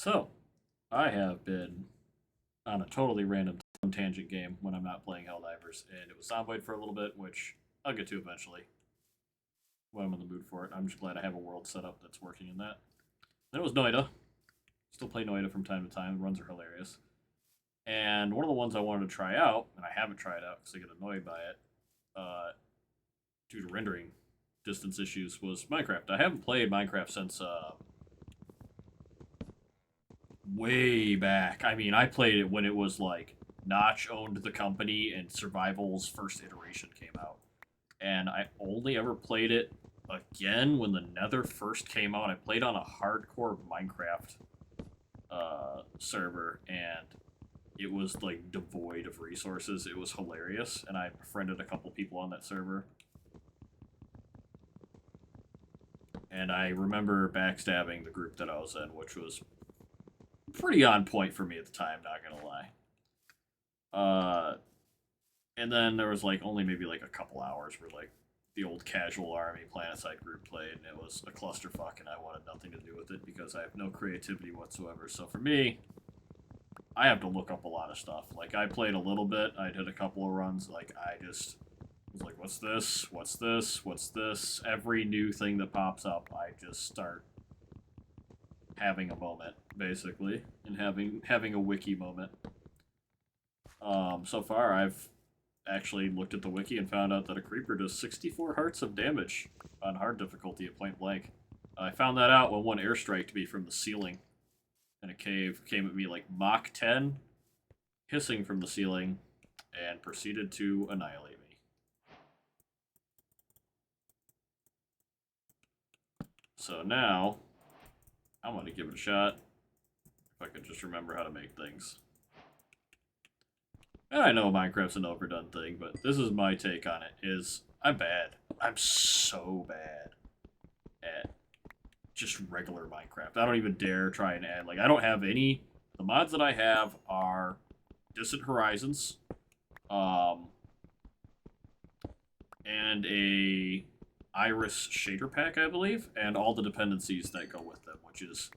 So, I have been on a totally random tangent game when I'm not playing Helldivers, and it was Zomboid for a little bit, which I'll get to eventually when I'm in the mood for it. I'm just glad I have a world set up that's working in that. Then it was Noida. Still play Noida from time to time. The runs are hilarious. And one of the ones I wanted to try out, and I haven't tried out because I get annoyed by it uh, due to rendering distance issues, was Minecraft. I haven't played Minecraft since way back. I mean, I played it when it was like Notch owned the company and Survival's first iteration came out. And I only ever played it again when the Nether first came out. I played on a hardcore Minecraft server, and it was like devoid of resources. It was hilarious, and I befriended a couple people on that server. And I remember backstabbing the group that I was in, which was pretty on point for me at the time, not gonna lie. Uh, and then there was like only maybe like a couple hours where like the old casual army planetside group played, and it was a clusterfuck, and I wanted nothing to do with it because I have no creativity whatsoever. So for me, I have to look up a lot of stuff. Like I played a little bit, I did a couple of runs. Like I just was like, "What's this? What's this? What's this?" Every new thing that pops up, I just start having a moment, basically, and having a wiki moment. So far, I've actually looked at the wiki and found out that a creeper does 64 hearts of damage on hard difficulty at point blank. I found that out when one airstriked me from the ceiling in a cave, came at me like Mach 10, hissing from the ceiling, and proceeded to annihilate me. So now, I'm going to give it a shot, if I could just remember how to make things. And I know Minecraft's an overdone thing, but this is my take on it, is I'm bad. I'm so bad at just regular Minecraft. I don't even dare try and add, like, I don't have any, the mods that I have are Distant Horizons, um, and a Iris shader pack, I believe, and all the dependencies that go with them, which is,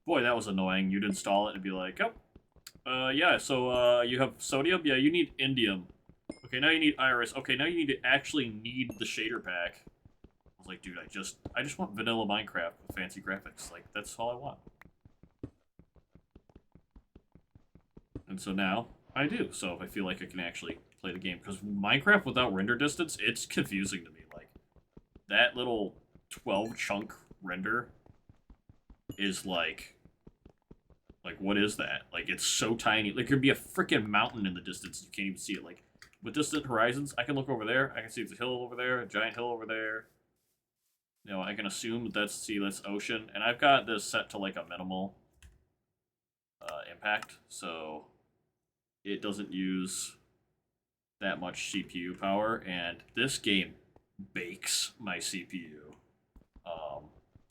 boy, that was annoying. You'd install it and be like, oh, yeah, so, you have sodium? Yeah, you need indium. Okay, now you need iris. Okay, now you need to actually need the shader pack. I was like, dude, I just want vanilla Minecraft with fancy graphics. Like, that's all I want. And so now, I do. So I feel like I can actually play the game. Because Minecraft without render distance, it's confusing to me. Like, that little 12 chunk render is like, what is that? Like, it's so tiny. Like, there'd be a freaking mountain in the distance. You can't even see it. Like, with Distant Horizons, I can look over there. I can see the hill over there, a giant hill over there. You know, I can assume that that's ocean. And I've got this set to, like, a minimal impact. So it doesn't use that much CPU power. And this game bakes my CPU.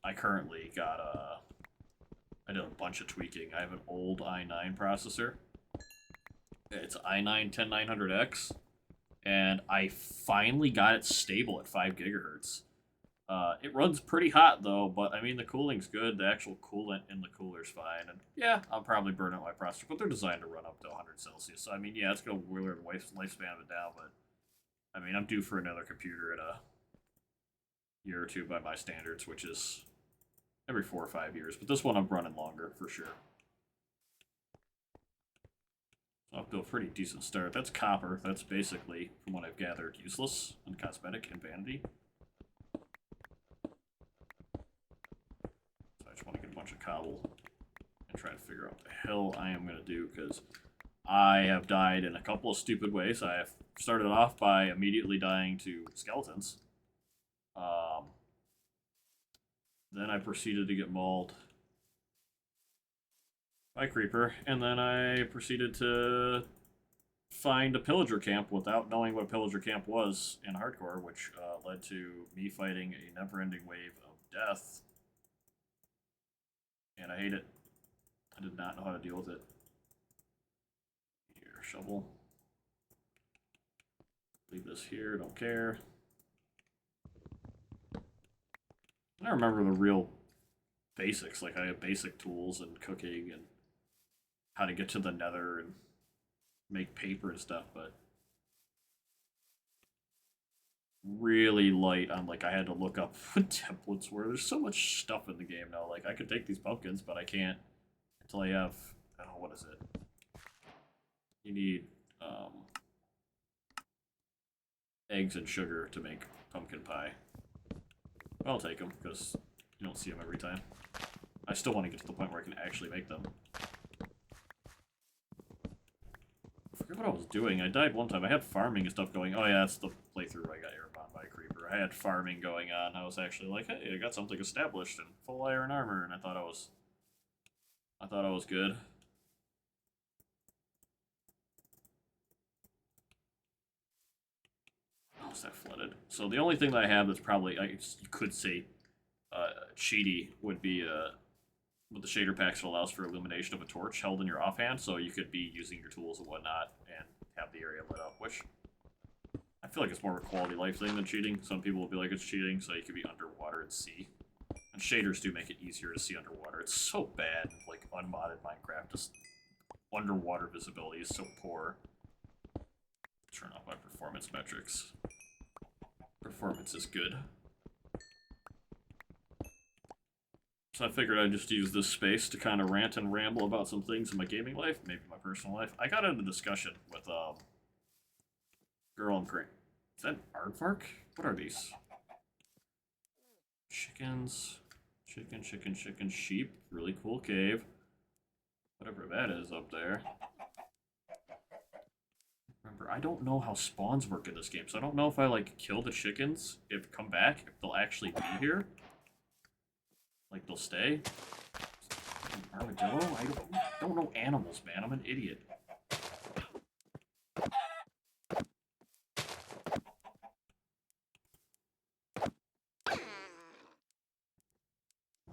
I currently got a I did a bunch of tweaking. I have an old i9 processor. It's i9-10900X, and I finally got it stable at 5 gigahertz. It runs pretty hot though, but I mean the cooling's good. The actual coolant in the cooler's fine, and yeah, I'll probably burn out my processor, but they're designed to run up to 100 Celsius. So I mean, yeah, it's gonna wear the lifespan of it down, but I mean, I'm due for another computer in a year or two by my standards, which is every 4 or 5 years. But this one I'm running longer for sure. Off to a pretty decent start. That's copper. That's basically, from what I've gathered, useless and cosmetic and vanity. So I just want to get a bunch of cobble and try to figure out what the hell I am going to do, because I have died in a couple of stupid ways. I have started off by immediately dying to skeletons. Then I proceeded to get mauled by creeper, and then I proceeded to find a pillager camp without knowing what a pillager camp was in hardcore, which led to me fighting a never-ending wave of death, and I hate it. I did not know how to deal with it. Here, shovel. Leave this here, don't care. I remember the real basics. Like I have basic tools and cooking and how to get to the nether and make paper and stuff, but really light on like I had to look up what templates were. There's so much stuff in the game now. Like I could take these pumpkins, but I can't until I have what is it? You need eggs and sugar to make pumpkin pie. I'll take them because you don't see them every time. I still want to get to the point where I can actually make them. I forget what I was doing. I died one time. I had farming and stuff going. Oh yeah, that's the playthrough where I got airbombed by a creeper. I had farming going on. I was actually like, hey, I got something established and full iron armor, and I thought I was good. Oh, is that flooded? So the only thing that I have that's probably you could say cheaty would be with the shader packs, it allows for illumination of a torch held in your offhand, so you could be using your tools and whatnot and have the area lit up, which I feel like it's more of a quality life thing than cheating. Some people will be like it's cheating, so you could be underwater and see. And shaders do make it easier to see underwater. It's so bad, like unmodded Minecraft, just underwater visibility is so poor. Turn off my performance metrics. Performance is good. So I figured I'd just use this space to kind of rant and ramble about some things in my gaming life, maybe my personal life. I got into a discussion with girl I'm current. Is that aardvark? What are these? Chickens. Chicken, sheep. Really cool cave. Whatever that is up there. Remember, I don't know how spawns work in this game, so I don't know if I, like, kill the chickens, if come back, if they'll actually be here. Like, they'll stay. Armadillo? I don't know animals, man. I'm an idiot.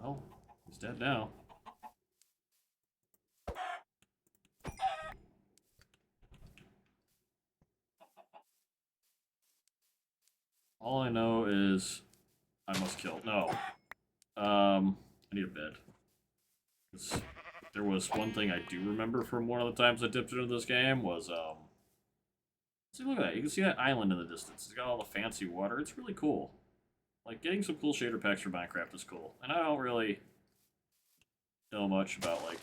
Well, he's dead now. All I know is I must kill. No. I need a bed. There was one thing I do remember from one of the times I dipped into this game was, see, look at that. You can see that island in the distance. It's got all the fancy water. It's really cool. Like, getting some cool shader packs for Minecraft is cool. And I don't really know much about, like,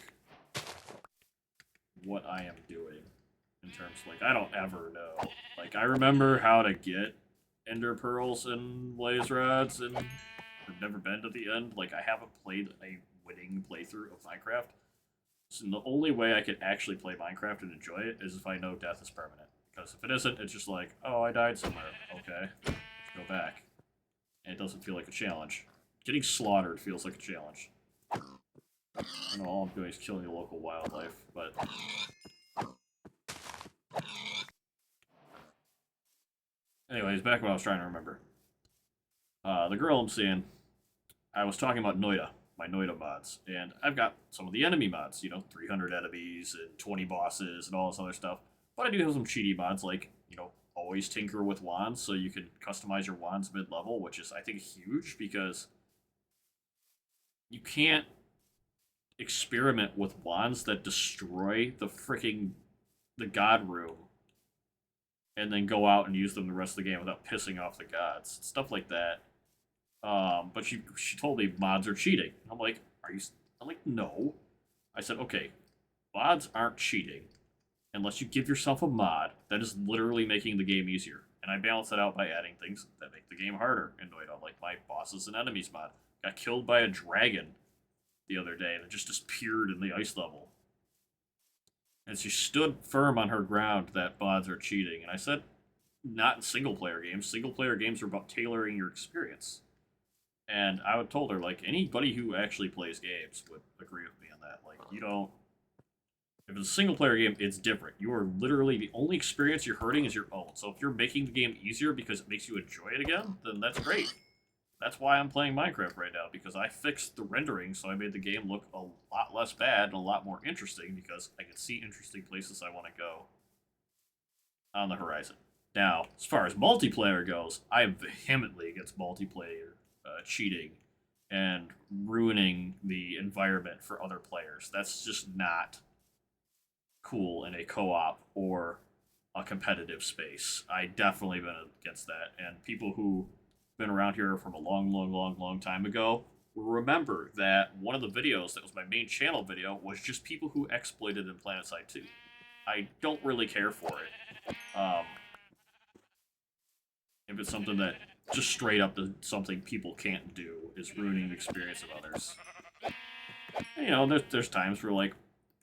what I am doing in terms, like, I don't ever know. Like, I remember how to get ender pearls and blaze rods, and I've never been to the end. Like, I haven't played a winning playthrough of Minecraft. So the only way I could actually play Minecraft and enjoy it is if I know death is permanent. Because if it isn't, it's just like, oh, I died somewhere. Okay, let's go back. And it doesn't feel like a challenge. Getting slaughtered feels like a challenge. I know all I'm doing is killing the local wildlife, but... Anyways, back to what I was trying to remember. The girl I'm seeing, I was talking about Noita, my Noita mods, and I've got some of the enemy mods, you know, 300 enemies and 20 bosses and all this other stuff. But I do have some cheaty mods, like, you know, always tinker with wands, so you can customize your wands mid-level, which is, I think, huge, because you can't experiment with wands that destroy the god room and then go out and use them the rest of the game without pissing off the gods. Stuff like that. But she told me mods are cheating. I'm like, I'm like, no. I said, okay, mods aren't cheating unless you give yourself a mod that is literally making the game easier. And I balance it out by adding things that make the game harder in Noita, like my bosses and enemies mod. Got killed by a dragon the other day and it just disappeared in the ice level. And she stood firm on her ground that mods are cheating. And I said, not in single player games. Single player games are about tailoring your experience. And I would told her, like, anybody who actually plays games would agree with me on that. Like, you don't... If it's a single-player game, it's different. You are literally... The only experience you're hurting is your own. So if you're making the game easier because it makes you enjoy it again, then that's great. That's why I'm playing Minecraft right now, because I fixed the rendering, so I made the game look a lot less bad and a lot more interesting, because I can see interesting places I want to go on the horizon. Now, as far as multiplayer goes, I am vehemently against multiplayer cheating and ruining the environment for other players. That's just not cool in a co-op or a competitive space. I definitely been against that. And people who been around here from a long time ago remember that one of the videos that was my main channel video was just people who exploited in PlanetSide 2. I don't really care for it. If it's something that just straight up is something people can't do is ruining the experience of others. And, you know, there's times where like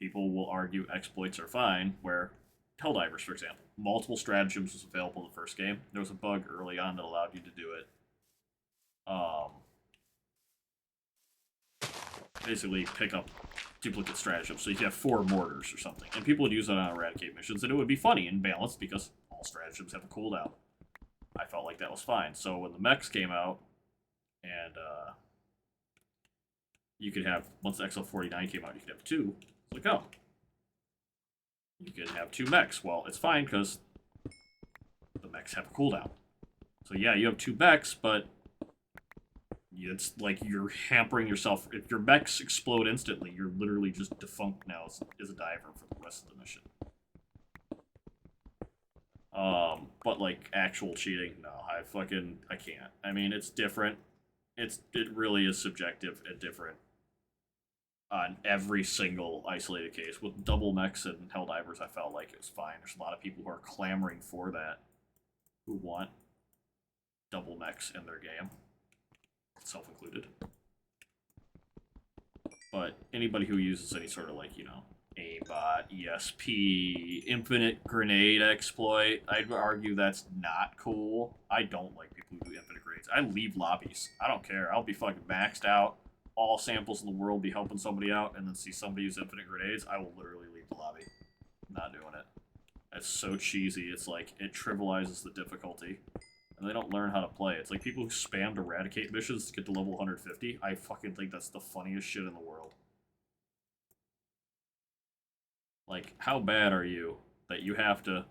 people will argue exploits are fine, where Helldivers, for example, multiple stratagems was available in the first game. There was a bug early on that allowed you to do it. Basically, pick up duplicate stratagems, so you could have 4 mortars or something, and people would use that on eradicate missions, and it would be funny and balanced because all stratagems have a cooldown. I felt like that was fine. So when the mechs came out, and you could have, once the XL49 came out, you could have 2. It's like, oh, you could have 2 mechs. Well, it's fine because the mechs have a cooldown. So yeah, you have 2 mechs, but it's like you're hampering yourself. If your mechs explode instantly, you're literally just defunct now as a diver for the rest of the mission. But like actual cheating, no, I can't. I mean, it's different. It really is subjective and different on every single isolated case. With double mechs and Helldivers, I felt like it was fine. There's a lot of people who are clamoring for that, who want double mechs in their game, self included. But anybody who uses any sort of like, you know, aimbot, ESP, infinite grenade exploit, I'd argue that's not cool. I don't like people who do infinite grenades. I leave lobbies. I don't care. I'll be fucking maxed out. All samples in the world be helping somebody out, and then see somebody use infinite grenades. I will literally leave the lobby. I'm not doing it. It's so cheesy. It's like, it trivializes the difficulty. And they don't learn how to play. It's like people who spam to eradicate missions to get to level 150. I fucking think that's the funniest shit in the world. Like, how bad are you that you have to,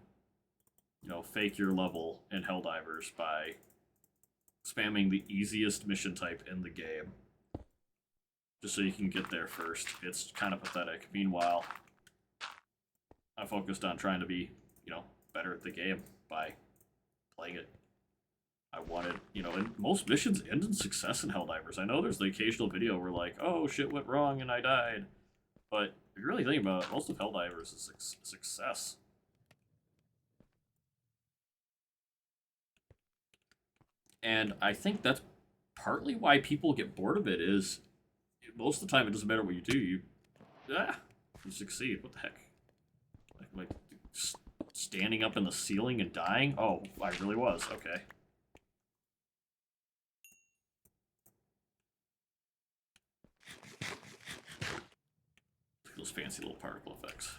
you know, fake your level in Helldivers by spamming the easiest mission type in the game just so you can get there first? It's kind of pathetic. Meanwhile, I focused on trying to be, you know, better at the game by playing it. I wanted, you know, and most missions end in success in Helldivers. I know there's the occasional video where like, oh, shit went wrong and I died. But if you really think about it, most of Helldivers is a success. And I think that's partly why people get bored of it, is most of the time it doesn't matter what you do, you succeed. What the heck? Like standing up in the ceiling and dying? Oh, I really was. Okay. Those fancy little particle effects.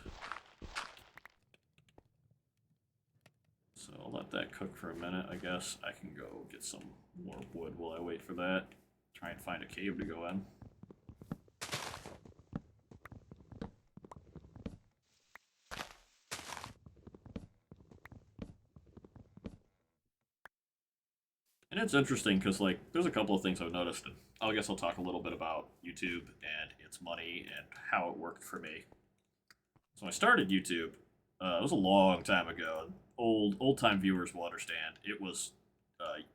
So I'll let that cook for a minute, I guess. I can go get some more wood while I wait for that. Try and find a cave to go in. And it's interesting because, like, there's a couple of things I've noticed. And I guess I'll talk a little bit about YouTube and its money and how it worked for me. So I started YouTube. It was a long time ago. Old time viewers will understand. It was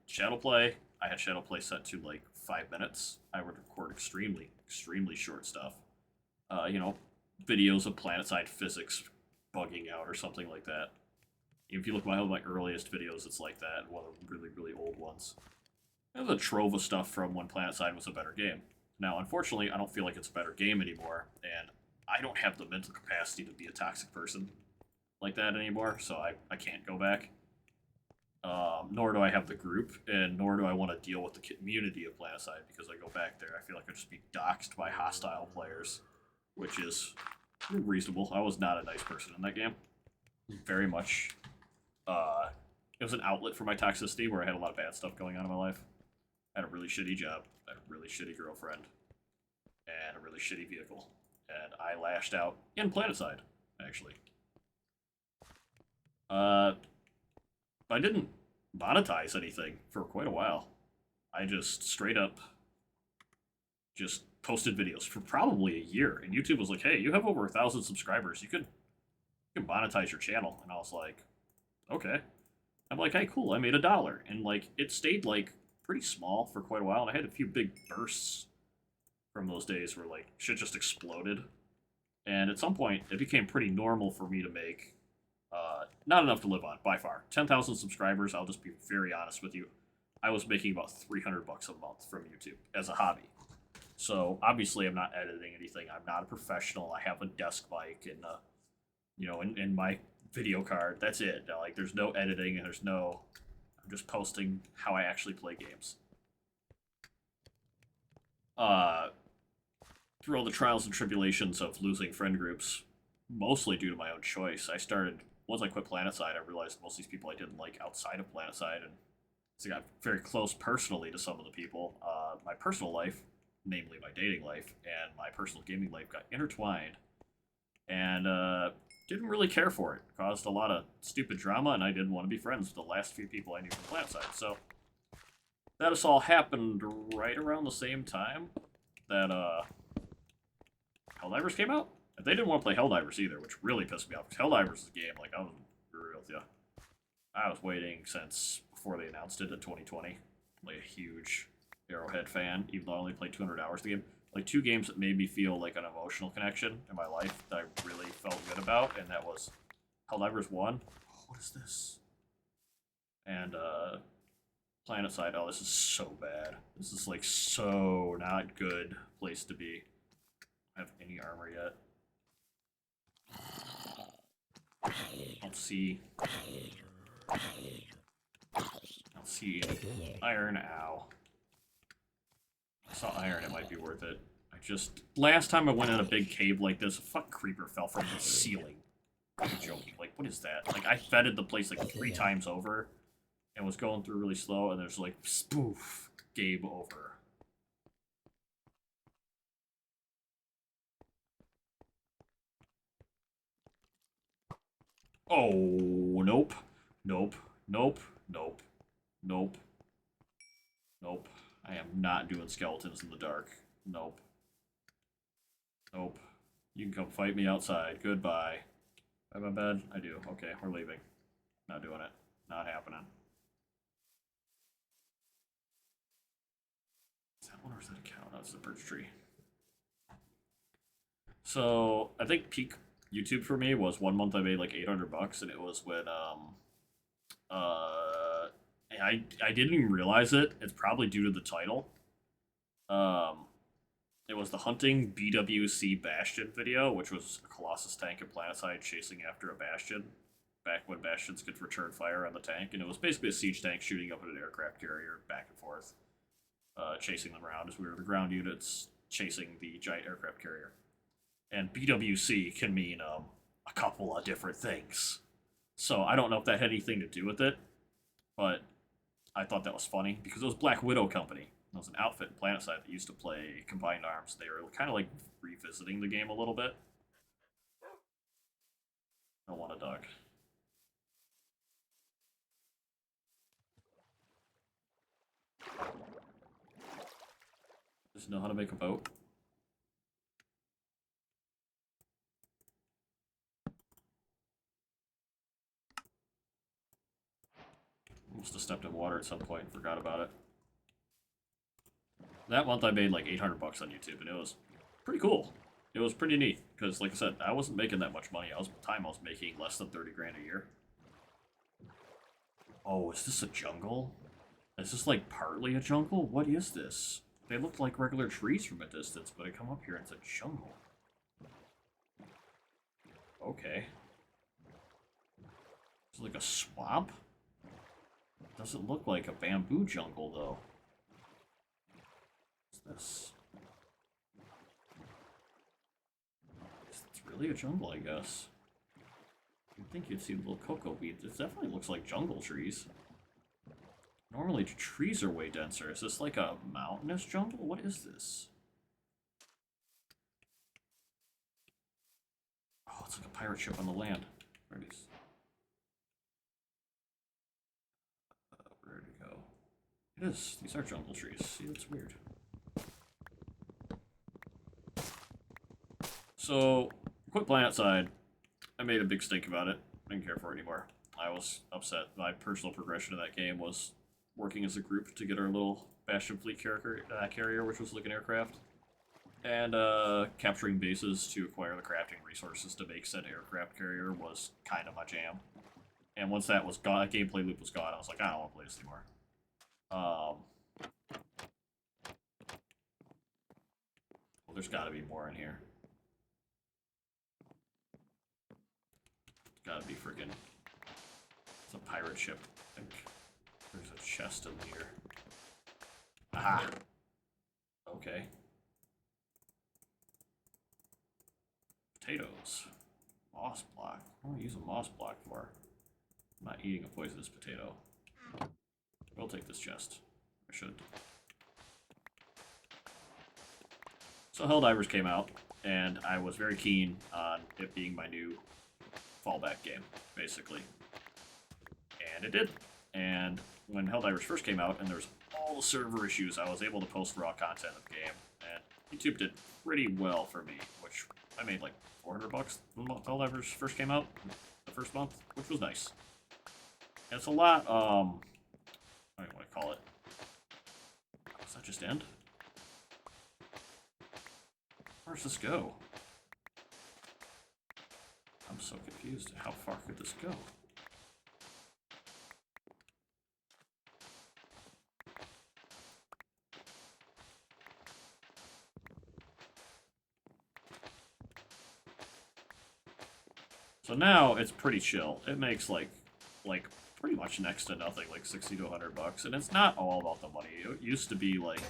shadow play. I had shadow play set to like 5 minutes. I would record extremely short stuff. You know, videos of planetside physics bugging out or something like that. If you look at my earliest videos, it's like that. One of the really old ones. There's a trove of stuff from when PlanetSide was a better game. Now, unfortunately, I don't feel like it's a better game anymore, and I don't have the mental capacity to be a toxic person like that anymore, so I can't go back. Nor do I have the group, and nor do I want to deal with the community of PlanetSide, because I go back there, I feel like I'd just be doxxed by hostile players, which is reasonable. I was not a nice person in that game. Very much. It was an outlet for my toxicity, where I had a lot of bad stuff going on in my life. I had a really shitty job, I had a really shitty girlfriend, and a really shitty vehicle. And I lashed out in PlanetSide, actually. I didn't monetize anything for quite a while. I just straight up just posted videos for probably a year, and YouTube was like, "Hey, you have over 1,000 subscribers. You can monetize your channel." And I was like, "Okay." I'm like, "Hey, cool. I made $1," and like it stayed like pretty small for quite a while. And I had a few big bursts from those days where like shit just exploded. And at some point, it became pretty normal for me to make not enough to live on by far. 10,000 subscribers. I'll just be very honest with you. I was making about $300 a month from YouTube as a hobby. So obviously, I'm not editing anything. I'm not a professional. I have a desk mic and in my video card. That's it. Like, there's no editing and there's no. I'm just posting how I actually play games. Uh, through all the trials and tribulations of losing friend groups, mostly due to my own choice, I started. Once I quit PlanetSide, I realized most of these people I didn't like outside of PlanetSide, and so I got very close personally to some of the people. My personal life, namely my dating life, and my personal gaming life got intertwined, and didn't really care for it. Caused a lot of stupid drama, and I didn't want to be friends with the last few people I knew from PlanetSide. So that has all happened right around the same time that Helldivers came out. They didn't want to play Helldivers either, which really pissed me off. Because Helldivers is a game, like, I was real with you. I was waiting since before they announced it in 2020. Like, a huge Arrowhead fan, even though I only played 200 hours of the game. Like, two games that made me feel like an emotional connection in my life that I really felt good about, and that was Helldivers 1. Oh, what is this? And, PlanetSide. Oh, this is so bad. This is, like, so not good place to be. I don't have any armor yet. Don't see any iron. Ow. I saw iron, it might be worth it. Last time I went in a big cave like this, a fuck creeper fell from the ceiling. I'm joking. Like, what is that? Like, I feted the place like 3 times over and was going through really slow, and there's like, spoof, game over. Oh, nope. Nope. Nope. Nope. Nope. Nope. I am not doing skeletons in the dark. Nope. Nope. You can come fight me outside. Goodbye. Have I bed? I do. Okay, we're leaving. Not doing it. Not happening. Is that one or is that a cow? That's the birch tree. So I think peak YouTube for me was 1 month I made like $800, and it was when uh I didn't even realize it. It's probably due to the title. Um, it was the hunting BWC Bastion video, which was a Colossus tank and Planetside chasing after a Bastion, back when Bastions could return fire on the tank, and it was basically a siege tank shooting up at an aircraft carrier back and forth, chasing them around as we were the ground units chasing the giant aircraft carrier. And BWC can mean a couple of different things. So I don't know if that had anything to do with it, but I thought that was funny because it was Black Widow Company. It was an outfit in PlanetSide that used to play Combined Arms. They were kind of like revisiting the game a little bit. I don't want a dog. Just know how to make a boat. Must have stepped in water at some point and forgot about it. That month I made like $800 on YouTube, and it was pretty cool. It was pretty neat because, like I said, I wasn't making that much money. I was making less than 30 grand a year. Oh, is this a jungle? Is this like partly a jungle? What is this? They look like regular trees from a distance, but I come up here and it's a jungle. Okay. Is it like a swamp? Doesn't look like a bamboo jungle, though. What's this? It's really a jungle, I guess. You'd think you'd see little cocoa beans. It definitely looks like jungle trees. Normally, trees are way denser. Is this like a mountainous jungle? What is this? Oh, it's like a pirate ship on the land. Where it is? Where did it go? It is. These are jungle trees. See, that's weird. So, quit playing outside. I made a big stink about it. Didn't care for it anymore. I was upset. My personal progression in that game was working as a group to get our little Bastion Fleet carrier, which was like an aircraft, and capturing bases to acquire the crafting resources to make said aircraft carrier was kind of my jam. And once that was gone, that gameplay loop was gone, I was like, I don't want to play this anymore. Well, there's got to be more in here. There's got to be freaking. It's a pirate ship, I think. There's a chest in here. Aha! Okay. Potatoes. Moss block. What do I use a moss block for? I'm not eating a poisonous potato. We'll take this chest. I should. So Helldivers came out, and I was very keen on it being my new fallback game, basically. And it did. And when Helldivers first came out, and there was all the server issues, I was able to post raw content of the game, and YouTube did pretty well for me, which I made like $400 when Helldivers first came out, the first month, which was nice. And it's a lot, I don't know what I call it. Does that just end? Where does this go? I'm so confused. How far could this go? So now it's pretty chill. It makes like pretty much next to nothing, like 60 to 100 bucks, and it's not all about the money. It used to be like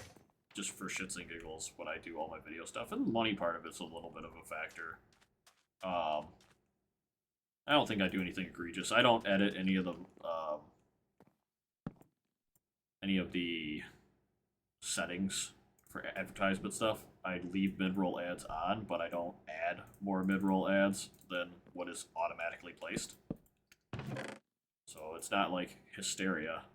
just for shits and giggles when I do all my video stuff, and the money part of it's a little bit of a factor. I don't think I do anything egregious. I don't edit any of the settings for advertisement stuff. I leave mid-roll ads on, but I don't add more mid-roll ads than what is automatically placed. So it's not like hysteria.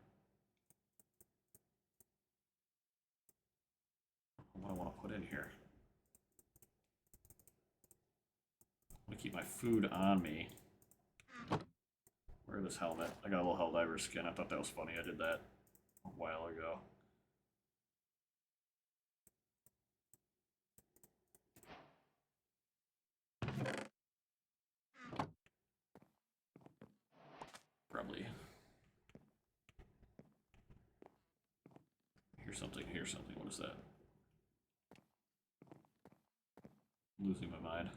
What do I want to put in here? I'm gonna keep my food on me. Where is this helmet? I got a little Helldiver skin. I thought that was funny. I did that a while ago. Probably. Here's something, here's something. What is that? I'm losing my mind.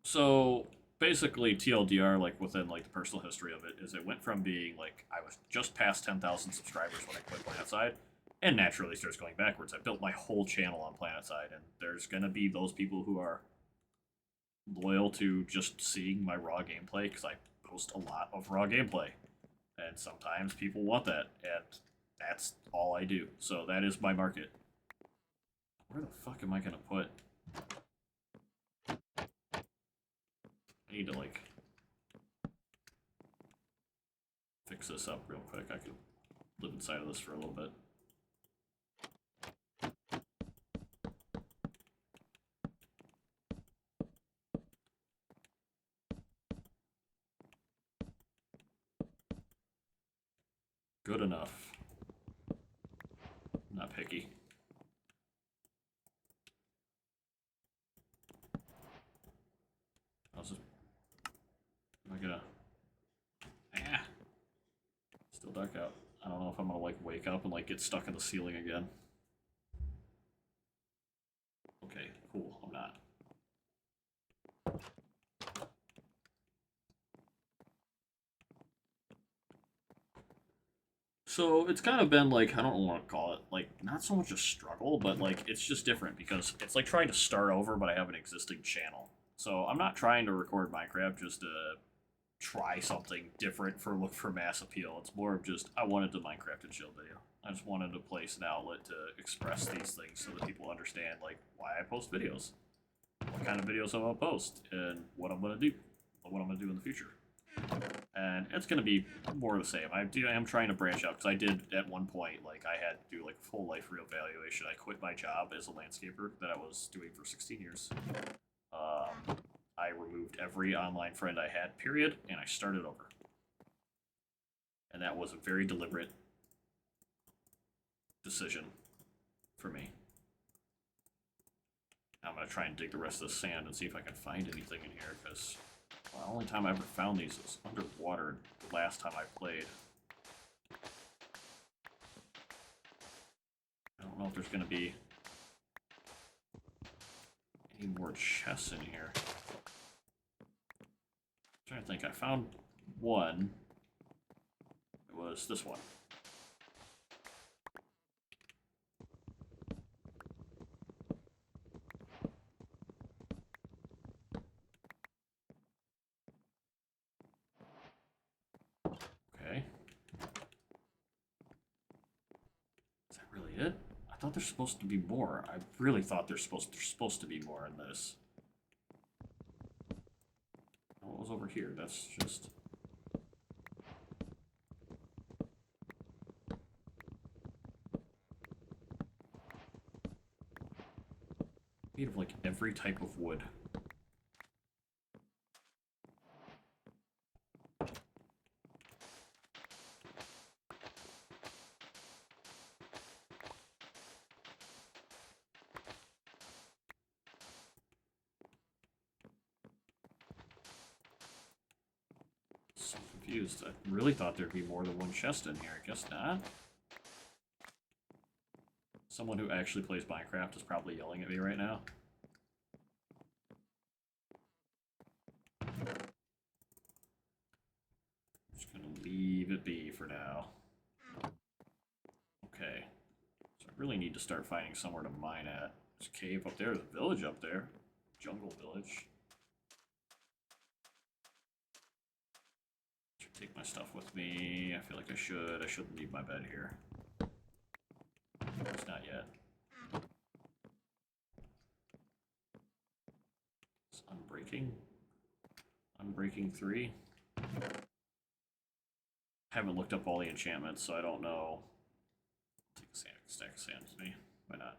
So basically TLDR, like within like the personal history of it, is it went from being like I was just past 10,000 subscribers when I quit PlanetSide, and naturally starts going backwards. I built my whole channel on PlanetSide, and there's gonna be those people who are loyal to just seeing my raw gameplay because I post a lot of raw gameplay, and sometimes people want that, and that's all I do. So that is my market. Where the fuck am I gonna put? I need to like fix this up real quick. I could live inside of this for a little bit. Good enough. I'm not picky. How's this? Am I gonna? Ah, still dark out. I don't know if I'm gonna like wake up and like get stuck in the ceiling again. Okay, cool. I'm not. So it's kind of been like, I don't want to call it like not so much a struggle, but like it's just different because it's like trying to start over, but I have an existing channel. So I'm not trying to record Minecraft just to try something different for look for mass appeal. It's more of just I wanted to Minecraft and chill video. I just wanted a place, an outlet to express these things so that people understand like why I post videos, what kind of videos I'm gonna post, and what I'm gonna do, what I'm gonna do in the future. and it's going to be more of the same. I am trying to branch out because I did at one point, like I had to do like full life reevaluation. I quit my job as a landscaper that I was doing for 16 years. I removed every online friend I had, period, and I started over. And that was a very deliberate decision for me. I'm going to try and dig the rest of the sand and see if I can find anything in here, because the only time I ever found these was underwater the last time I played. I don't know if there's going to be any more chests in here. I'm trying to think. I found one. It was this one. Okay. Is that really it? I thought there's supposed to be more. I really thought there's supposed to be more in this. What was over here? That's just... made of like every type of wood. So confused. I really thought there'd be more than one chest in here. I guess not. Someone who actually plays Minecraft is probably yelling at me right now. Just gonna leave it be for now. Okay. So I really need to start finding somewhere to mine at. There's a cave up there, there's a village up there. Jungle village. Should take my stuff with me. I feel like I should. I shouldn't leave my bed here. It's not yet. It's unbreaking. Unbreaking 3. Haven't looked up all the enchantments, so I don't know. Take a stack of sand with me. Why not?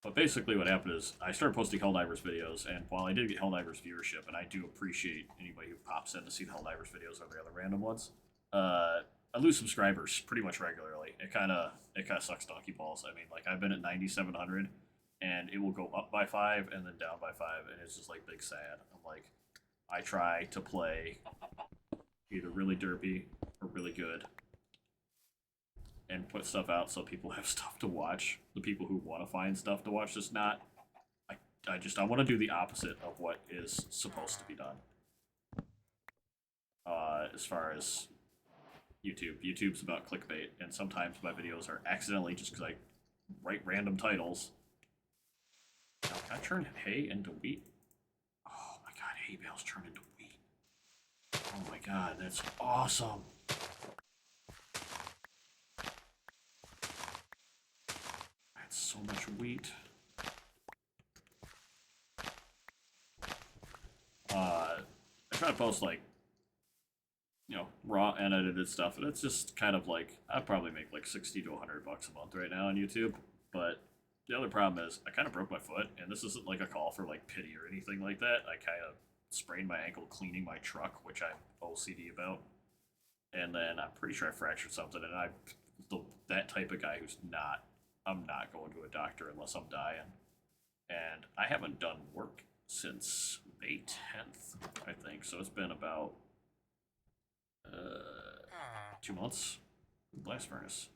But basically what happened is I started posting Helldivers videos, and while I did get Helldivers viewership, and I do appreciate anybody who pops in to see the Helldivers videos or the other random ones, I lose subscribers pretty much regularly. It kind of sucks donkey balls. I mean, like I've been at 9,700, and it will go up by 5 and then down by 5, and it's just like big sad. I'm like, I try to play either really derpy or really good, and put stuff out so people have stuff to watch. The people who want to find stuff to watch, just not. I want to do the opposite of what is supposed to be done. As far as YouTube's about clickbait, and sometimes my videos are accidentally just because I write random titles. Now, can I turn hay into wheat? Oh my god, hay bales turn into wheat. Oh my god, that's awesome. That's so much wheat. I try to post like, raw and edited stuff, and it's just kind of like I probably make like 60 to 100 bucks a month right now on YouTube. But the other problem is I kind of broke my foot, and this isn't like a call for like pity or anything like that. I kind of sprained my ankle cleaning my truck, which I'm OCD about, and then I'm pretty sure I fractured something. And that type of guy who's not. I'm not going to a doctor unless I'm dying, and I haven't done work since May 10th, I think. So it's been about 2 months. Blast furnace.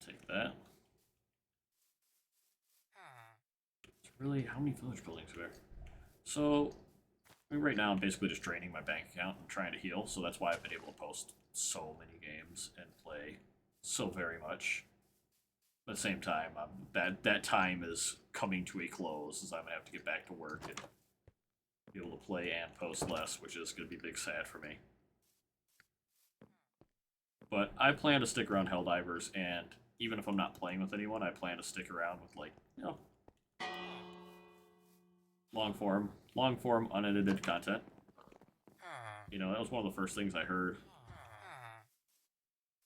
Take that. It's really, how many village buildings are there? So, I mean, right now I'm basically just draining my bank account and trying to heal, so that's why I've been able to post so many games and play so very much. At the same time, that time is coming to a close, as I'm going to have to get back to work and be able to play and post less, which is going to be big sad for me. But I plan to stick around Helldivers, and even if I'm not playing with anyone, I plan to stick around with like, you know, long form, unedited content. You know, that was one of the first things I heard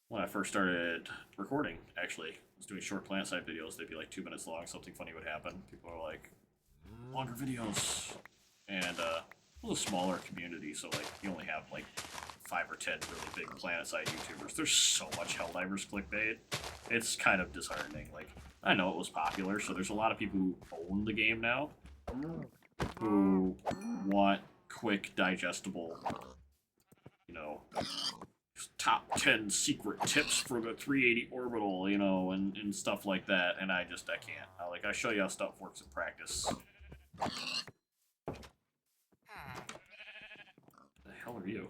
when I first started recording. Actually, I was doing short plant side videos. They'd be like 2 minutes long. Something funny would happen. People are like, longer videos, and it was a smaller community, so like you only have like 5 or 10 really big planet side YouTubers. There's so much Helldivers clickbait. It's kind of disheartening. Like, I know it was popular, so there's a lot of people who own the game now who want quick, digestible, you know, top 10 secret tips for the 380 orbital, you know, and stuff like that. And I can't. I show you how stuff works in practice. The hell are you?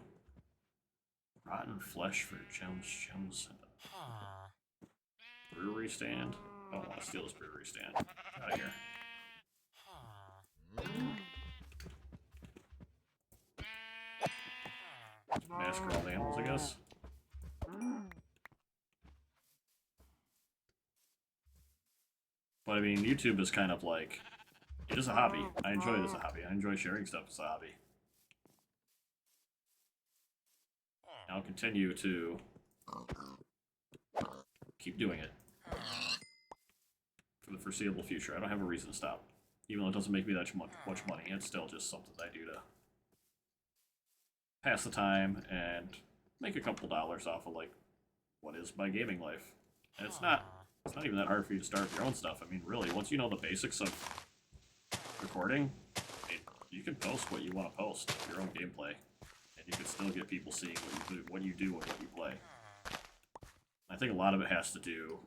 Rotten flesh for gems. Brewery stand? I don't want to steal this brewery stand. Get out of here. Massacre all the animals, I guess. But I mean, YouTube is kind of like, it is a hobby. I enjoy it as a hobby. I enjoy sharing stuff as a hobby. I'll continue to keep doing it for the foreseeable future. I don't have a reason to stop. Even though it doesn't make me that much money, it's still just something I do to pass the time and make a couple dollars off of like what is my gaming life. And it's not even that hard for you to start your own stuff. I mean, really, once you know the basics of recording, you can post what you want to post, your own gameplay, and you can still get people seeing what you do and what you play. I think a lot of it has to do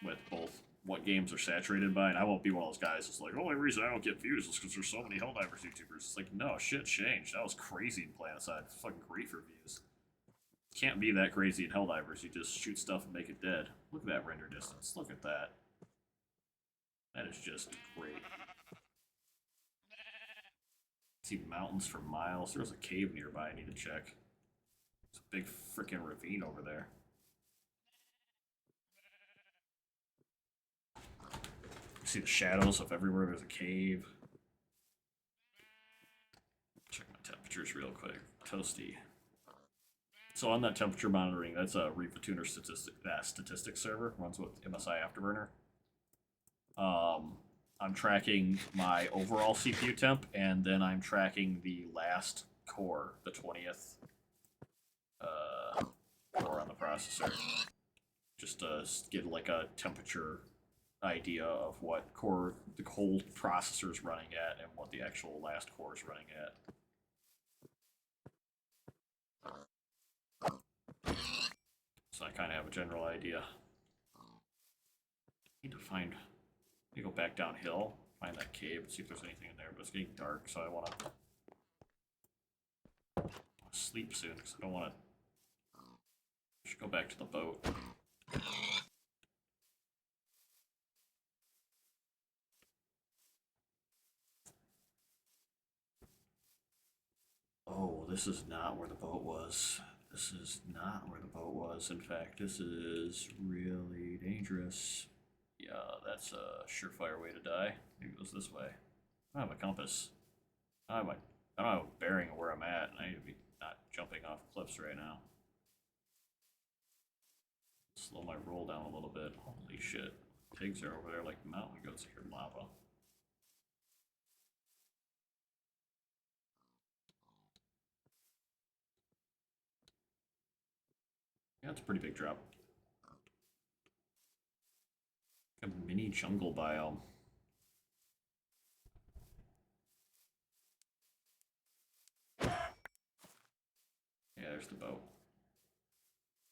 with both what games are saturated by, and I won't be one of those guys that's like, the only reason I don't get views is because there's so many Helldivers YouTubers. It's like, no, shit changed. That was crazy in PlanetSide. It's fucking great for views. Can't be that crazy in Helldivers. You just shoot stuff and make it dead. Look at that render distance. Look at that. That is just great. See mountains for miles. There's a cave nearby I need to check. There's a big freaking ravine over there. See the shadows of everywhere there's a cave. Check my temperatures real quick. Toasty. So on that temperature monitoring, that's a Reef Tuner statistics server. Runs with MSI Afterburner. I'm tracking my overall CPU temp, and then I'm tracking the last core, the 20th core on the processor. Just to get like a temperature idea of what core the whole processor is running at and what the actual last core is running at. So I kind of have a general idea. Need to find. Let me go back downhill, find that cave, and see if there's anything in there. But it's getting dark, so I want to sleep soon because I don't want to. Should go back to the boat. Oh, this is not where the boat was. This is not where the boat was. In fact, this is really dangerous. Yeah, that's a surefire way to die. Maybe it goes this way. I don't have a compass. I don't have a bearing of where I'm at, and I need to be not jumping off cliffs right now. Slow my roll down a little bit. Holy shit. Pigs are over there like mountain goats here in lava. Yeah, it's a pretty big drop. A mini jungle biome. Yeah, there's the boat.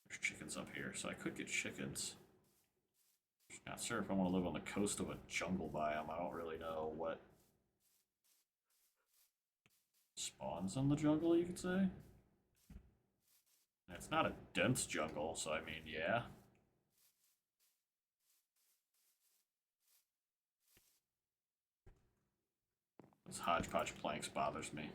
There's chickens up here, so I could get chickens. Not sure if I want to live on the coast of a jungle biome. I don't really know what spawns in the jungle, you could say. It's not a dense jungle, so I mean, yeah. This hodgepodge planks bothers me.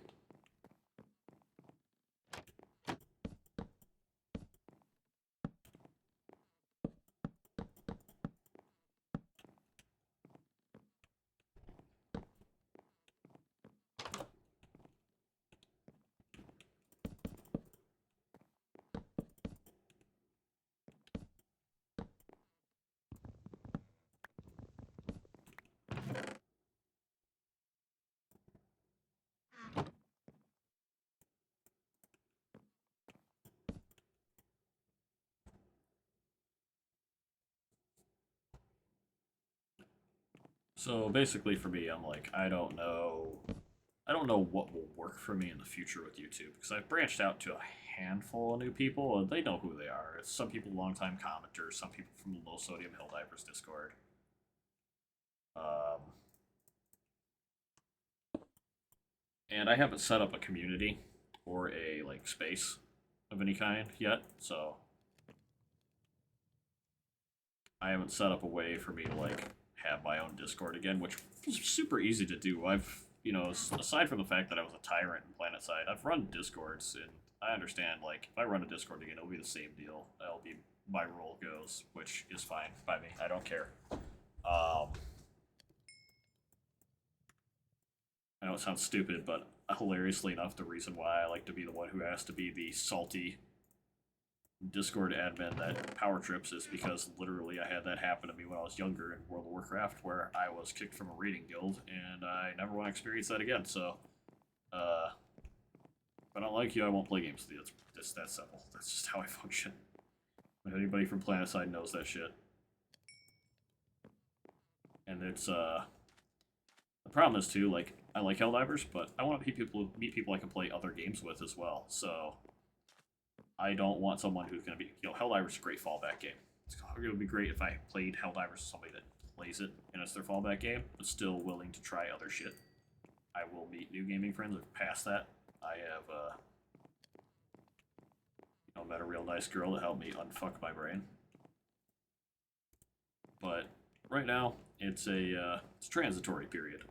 So basically, for me, I'm like, I don't know. I don't know what will work for me in the future with YouTube because I've branched out to a handful of new people and they know who they are. It's some people longtime commenters, some people from the Low Sodium Helldivers Discord. Um, and I haven't set up a community or a like space of any kind yet, so I haven't set up a way for me to like have my own Discord again, which is super easy to do. I've aside from the fact that I was a tyrant in PlanetSide, I've run Discords and I understand like if I run a Discord again, it'll be the same deal. That'll be my role goes, which is fine by me. I don't care. I know it sounds stupid, but hilariously enough, the reason why I like to be the one who has to be the salty Discord admin that power trips is because literally I had that happen to me when I was younger in World of Warcraft, where I was kicked from a raiding guild, and I never want to experience that again. So, if I don't like you, I won't play games with you. It's just that simple. That's just how I function. If anybody from PlanetSide knows that shit. And it's the problem is too, like I like Helldivers, but I want to meet people I can play other games with as well. So I don't want someone who's going to be, Helldivers is a great fallback game. It would be great if I played Helldivers with somebody that plays it and it's their fallback game, but still willing to try other shit. I will meet new gaming friends. Past that, I have met a real nice girl to help me unfuck my brain. But right now, it's a transitory period.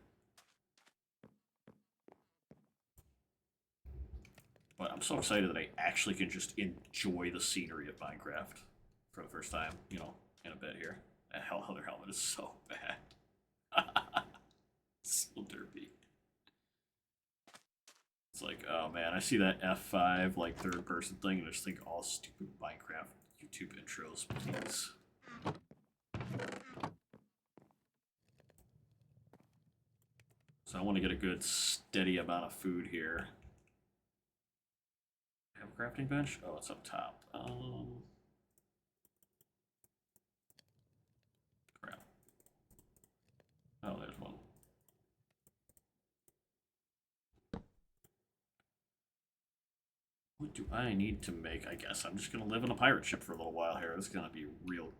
But I'm so excited that I actually can just enjoy the scenery of Minecraft for the first time, in a bit here. That Hellhunter helmet is so bad. So derpy. It's like, oh man, I see that F5 like third person thing and I just think all stupid Minecraft YouTube intros, please. So I want to get a good steady amount of food here. Have a crafting bench? Oh, it's up top. Crap. Oh, there's one. What do I need to make? I guess I'm just gonna live in a pirate ship for a little while here. It's gonna be real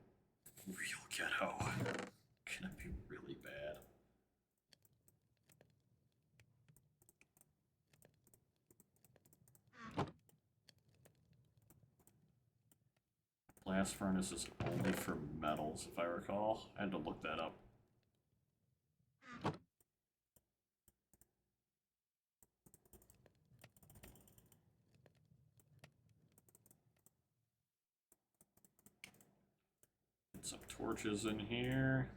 ghetto. Gonna be really bad. Blast furnace is only for metals, if I recall. I had to look that up. Get some torches in here.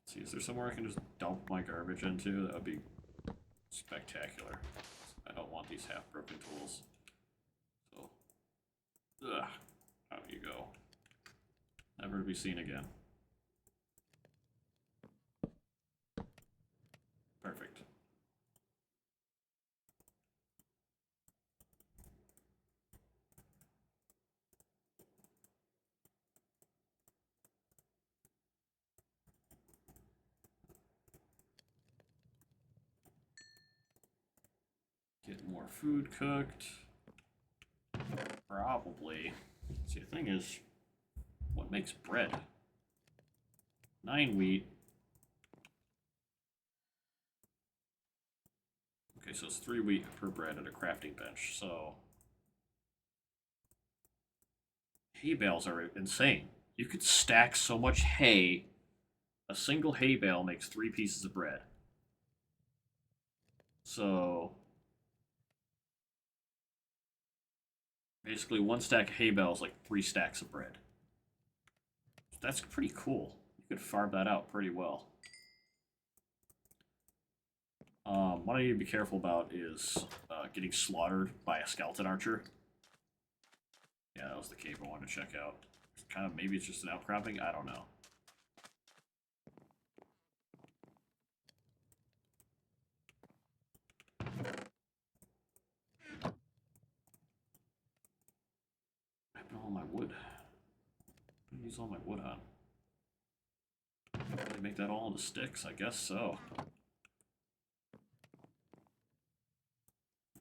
Let's see, is there somewhere I can just dump my garbage into? That would be spectacular. I don't want these half-broken tools. So, ugh, out you go. Never to be seen again. Perfect. Get more food cooked. Probably. See, the thing is, what makes bread? 9 wheat. Okay, so it's 3 wheat per bread at a crafting bench, so... Hay bales are insane. You could stack so much hay. A single hay bale makes 3 pieces of bread. So... basically, 1 stack of hay bale is like 3 stacks of bread. That's pretty cool. You could farm that out pretty well. What I need to be careful about is getting slaughtered by a skeleton archer. Yeah, that was the cave I wanted to check out. Kind of, maybe it's just an outcropping? I don't know. use all my wood on? Really make that all into sticks? I guess so.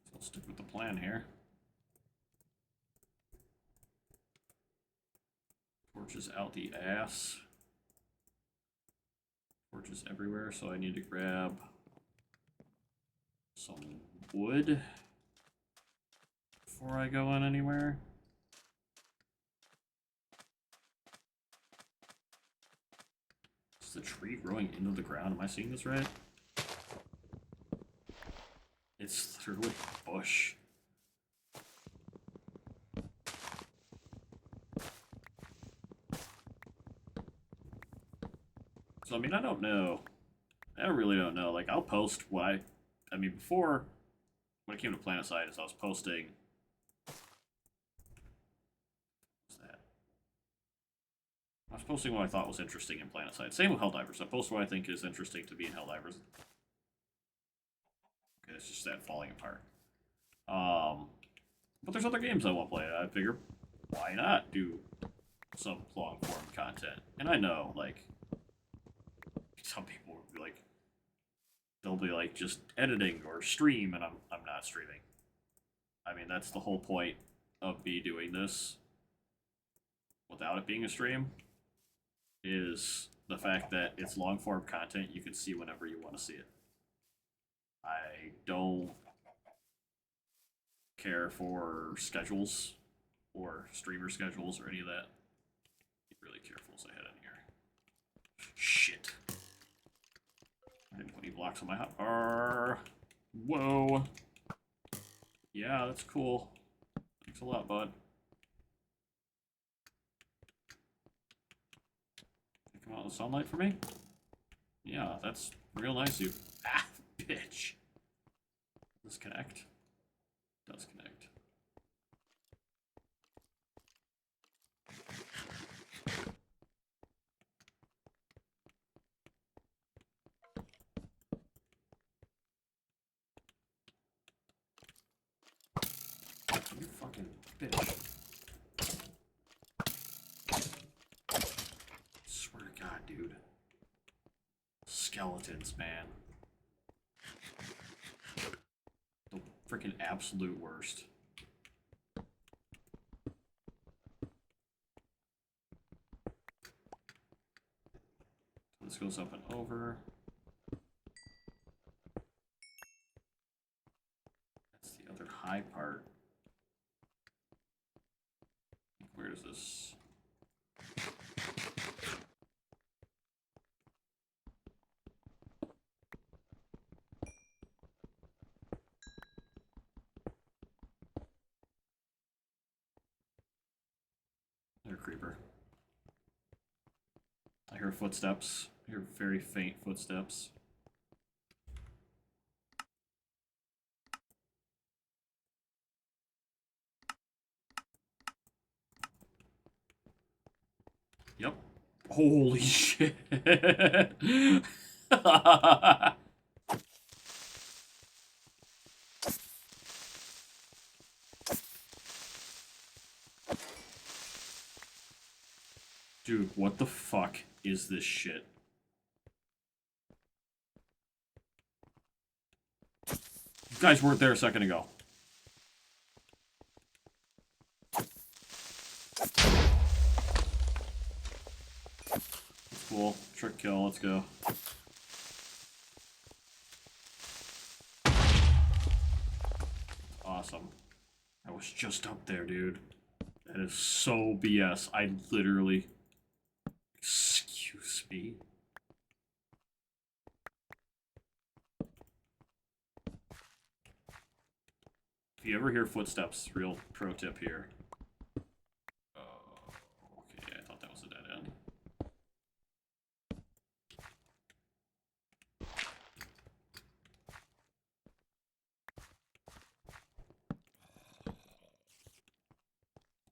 So I'll stick with the plan here. Torches out the ass. Torches everywhere, so I need to grab some wood before I go in anywhere. Is the tree growing into the ground? Am I seeing this right? It's through a bush. So, I mean, I don't know. I really don't know. Like, I'll post what I mean, before, when it came to Planetside, I was posting... What's that? I was posting what I thought was interesting in Planetside. Same with Helldivers. I post what I think is interesting to be in Helldivers. Okay, it's just that falling apart. But there's other games I want to play. I figure, why not do some long-form content? And I know, like, some people will be like, they'll be like just editing or stream, and I'm not streaming. I mean, that's the whole point of me doing this without it being a stream, is the fact that it's long-form content you can see whenever you want to see it. I don't care for schedules or streamer schedules or any of that. Be really careful as I head in here. Shit. I didn't put any blocks on my hotbar. Whoa. Yeah, that's cool. Thanks a lot, bud. Come out in the sunlight for me? Yeah, that's real nice of you. Ah, bitch. Does this connect? Does connect. You fucking bitch. Swear to God, dude. Skeletons, man. The freaking absolute worst. This goes up and over. That's the other high part. Where does this... There, creeper. I hear footsteps. I hear very faint footsteps. Yep. Holy shit. Dude, what the fuck is this shit? You guys weren't there a second ago. That's cool. Trick kill, let's go. Awesome. I was just up there, dude. That is so BS. I literally... Excuse me? If you ever hear footsteps, real pro tip here. Oh, okay, I thought that was a dead end.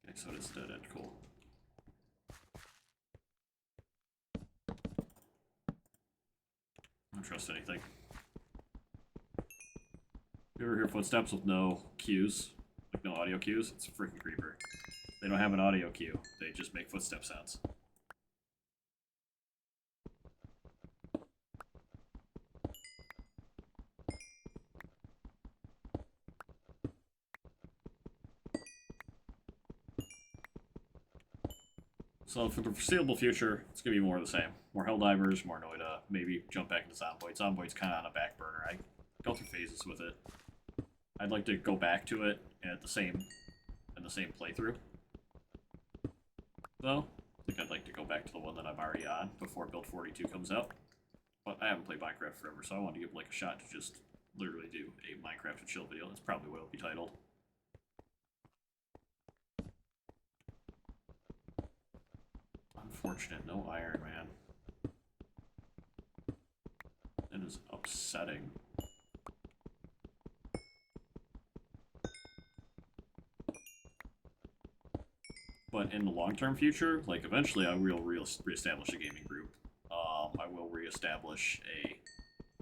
Okay, so it is a dead end, cool. I don't trust anything. If you ever hear footsteps with no cues, like no audio cues, it's a freaking creeper. They don't have an audio cue, they just make footstep sounds. So for the foreseeable future, it's gonna be more of the same. More Helldivers, more Noida, maybe jump back into Zomboid. Zomboid's kind of on a back burner. I go through phases with it. I'd like to go back to it at the same playthrough. Though, I think I'd like to go back to the one that I'm already on before Build 42 comes out. But I haven't played Minecraft forever, so I want to give like a shot to just literally do a Minecraft and chill video. That's probably what it'll be titled. Unfortunate, no iron, man. That is upsetting. But in the long-term future, like eventually I will reestablish a gaming group. I will reestablish a...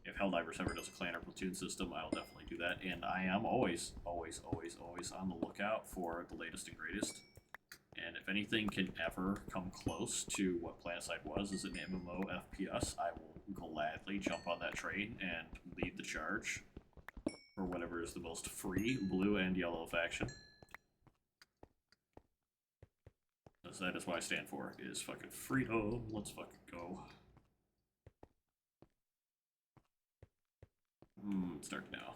If Helldivers ever does a clan or platoon system, I'll definitely do that. And I am always on the lookout for the latest and greatest. And if anything can ever come close to what Planetside was as an MMO FPS, I will gladly jump on that train and lead the charge for whatever is the most free blue and yellow faction. Because that is what I stand for, is fucking freedom. Let's fucking go. It's dark now.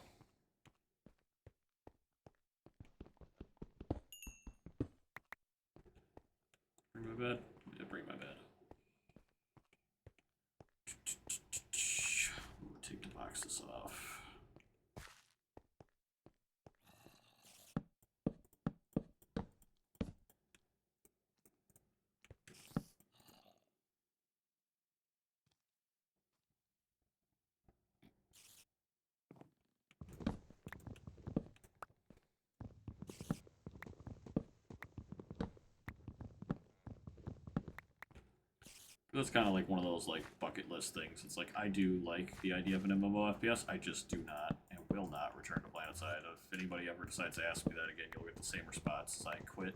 Bring my bed? Yeah, bring my bed. Take the boxes off. That's kind of like one of those like bucket list things. It's like I do like the idea of an MMO FPS. I just do not and will not return to Planetside. If anybody ever decides to ask me that again, you'll get the same response as I quit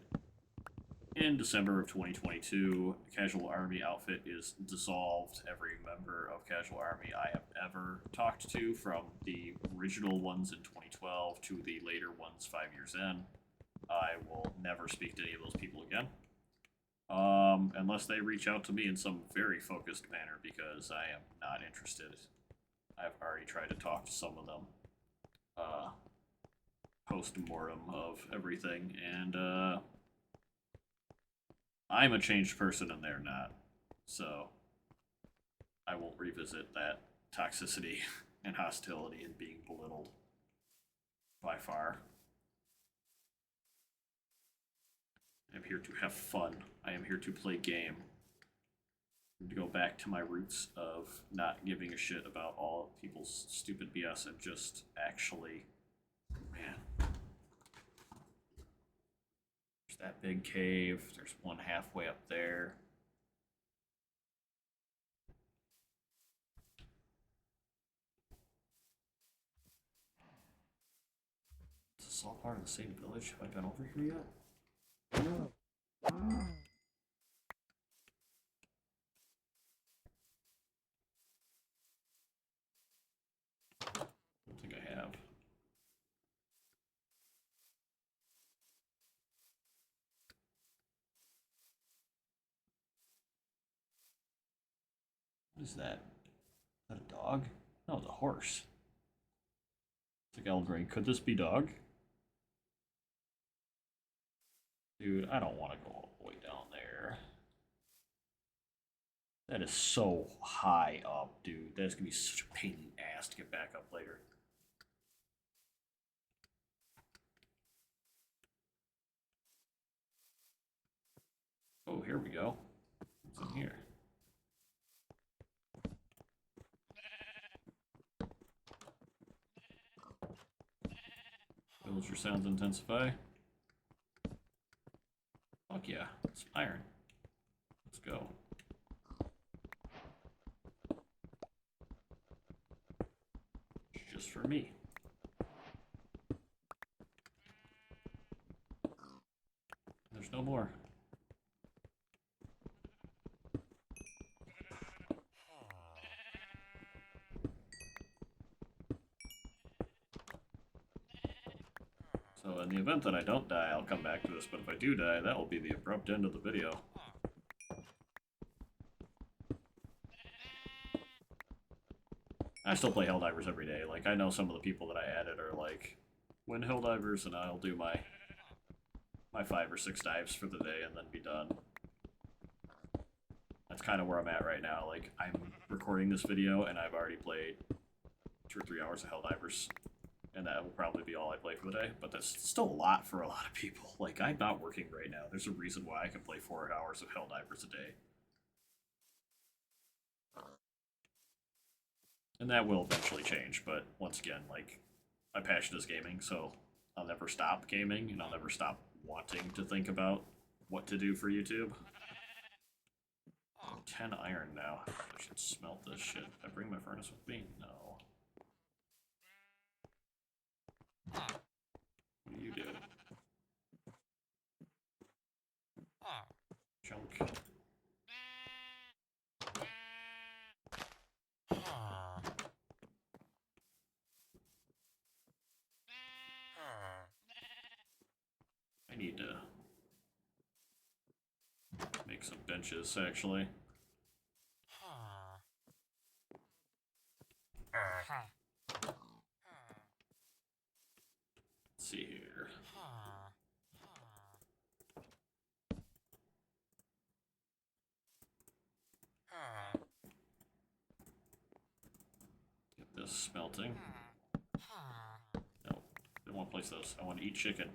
in December of 2022. Casual Army outfit is dissolved. Every member of Casual Army I have ever talked to, from the original ones in 2012 to the later ones 5 years in, I will never speak to any of those people again. Unless they reach out to me in some very focused manner, because I am not interested. I've already tried to talk to some of them, post-mortem of everything, and, I'm a changed person and they're not. So, I won't revisit that toxicity and hostility and being belittled by far. I'm here to have fun. I am here to play game. To go back to my roots of not giving a shit about all people's stupid BS and just actually, man. There's that big cave. There's one halfway up there. Is this all part of the same village? Have I been over here yet? I don't think I have. What is that? Is that a dog? No, it's a horse. It's like Eldraine. Could this be dog? Dude, I don't want to go all the way down there. That is so high up, dude. That's gonna be such a pain in the ass to get back up later. Oh, here we go. What's in here? Villager sounds intensify. Fuck yeah, it's iron. Let's go. Just for me. There's no more. So in the event that I don't die, I'll come back to this, but if I do die, that will be the abrupt end of the video. I still play Helldivers every day. Like, I know some of the people that I added are like, win Helldivers, and I'll do my 5 or 6 dives for the day and then be done. That's kind of where I'm at right now. Like, I'm recording this video, and I've already played 2 or 3 hours of Helldivers. And that will probably be all I play for the day. But that's still a lot for a lot of people. Like, I'm not working right now. There's a reason why I can play 4 hours of Helldivers a day. And that will eventually change, but once again, like, my passion is gaming, so I'll never stop gaming, and I'll never stop wanting to think about what to do for YouTube. 10 iron now. I should smelt this shit. Did I bring my furnace with me? No. What do you do? Junk. I need to make some benches, actually. Let's see here. Get this smelting. No, I don't want to place those. I want to eat chicken.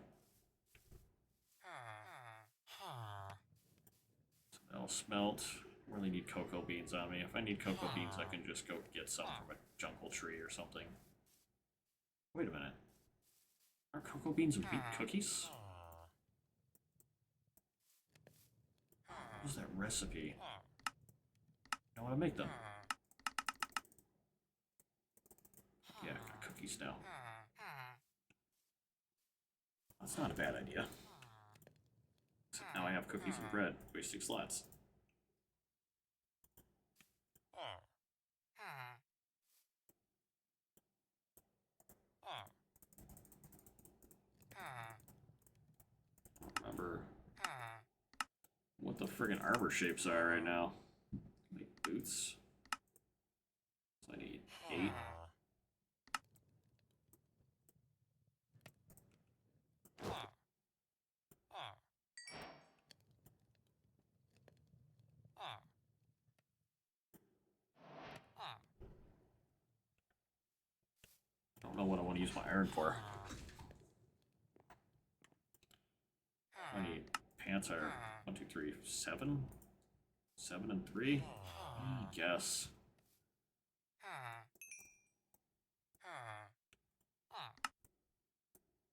So that'll smelt. Really need cocoa beans on me. If I need cocoa beans, I can just go get some from a jungle tree or something. Wait a minute. Are cocoa beans and wheat cookies? What is that recipe? I want to make them. Yeah, I've got cookies now. That's not a bad idea. Except now I have cookies and bread, wasting slots. Remember what the friggin' armor shapes are right now. Make boots. So I need 8. I don't know what I want to use my iron for. I need pants are 1, 2, 3, 7? 7 and 3? I guess.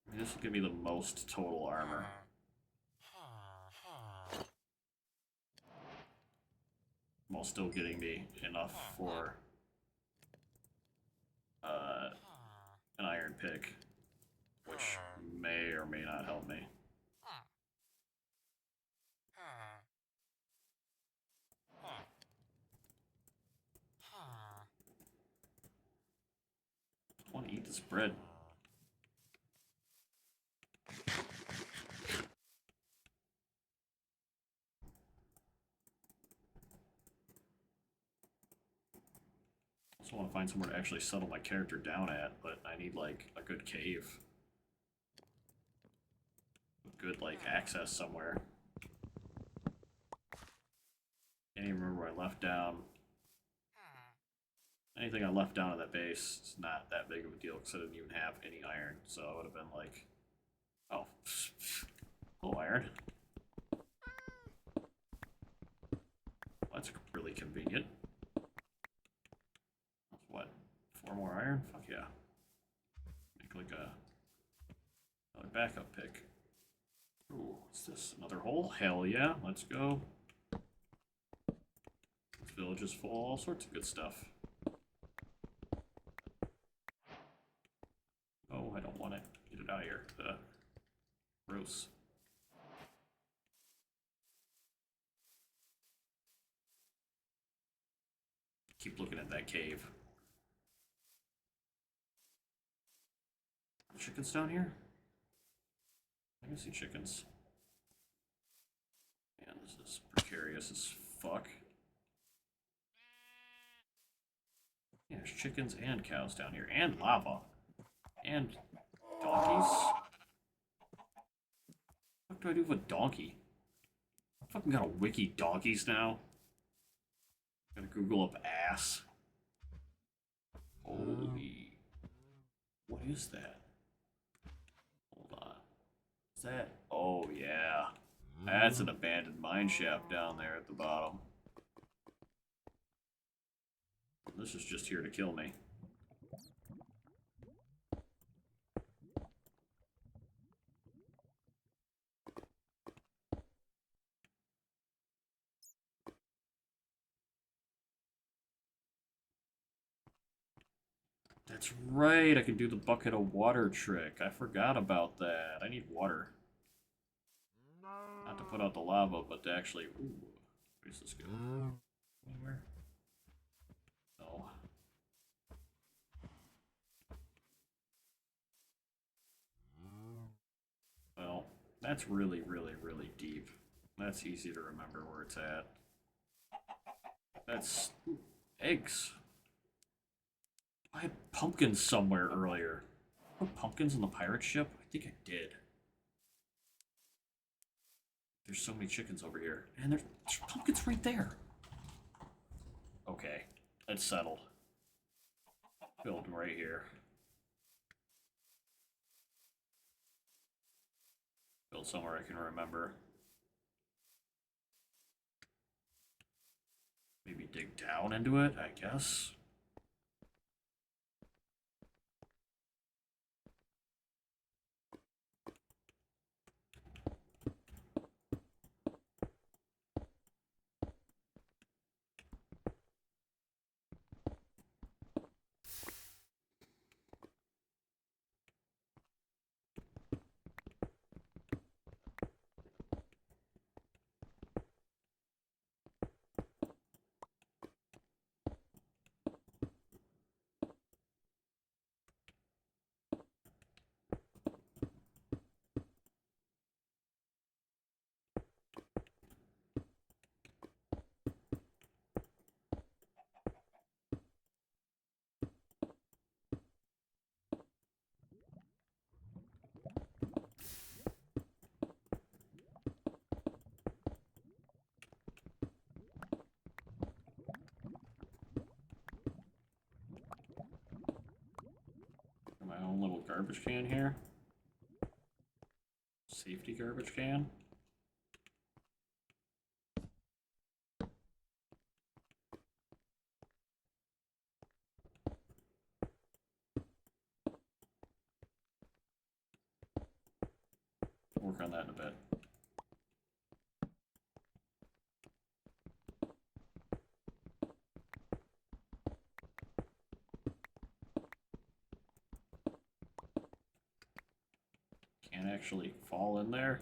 I mean, this will give me the most total armor. While still getting me enough for an iron pick, which may or may not help me. I want to eat this bread. I also want to find somewhere to actually settle my character down at, but I need, like, a good cave. With good, like, access somewhere. Can't even remember where I left down. Anything I left down at that base is not that big of a deal because I didn't even have any iron. So I would have been like, oh, hello, iron. That's really convenient. What? 4 more iron? Fuck yeah. Make like another backup pick. Ooh, what's this? Another hole? Hell yeah, let's go. This village is full of all sorts of good stuff. Oh, I don't want it. Get it out of here. Gross. Keep looking at that cave. Chickens down here? I can see chickens. Man, this is precarious as fuck. Yeah, There's chickens and cows down here, and lava, and donkeys. What do I do with a donkey? I fucking got a wiki donkeys now. Gotta Google up ass. Holy. What is that? Hold on. Is that? Oh, yeah. That's an abandoned mine shaft down there at the bottom. This is just here to kill me. That's right, I can do the bucket of water trick. I forgot about that. I need water. Not to put out the lava, but to actually... Ooh, where's this go? Anywhere? No. Well, that's really, really, really deep. That's easy to remember where it's at. That's... Ooh, eggs. I had pumpkins somewhere earlier. Put pumpkins on the pirate ship? I think I did. There's so many chickens over here. And there's pumpkins right there. Okay, it's settled. Build them right here. Build somewhere I can remember. Maybe dig down into it, I guess. My own little garbage can here. Safety garbage can. Work on that in a bit. Can't actually fall in there.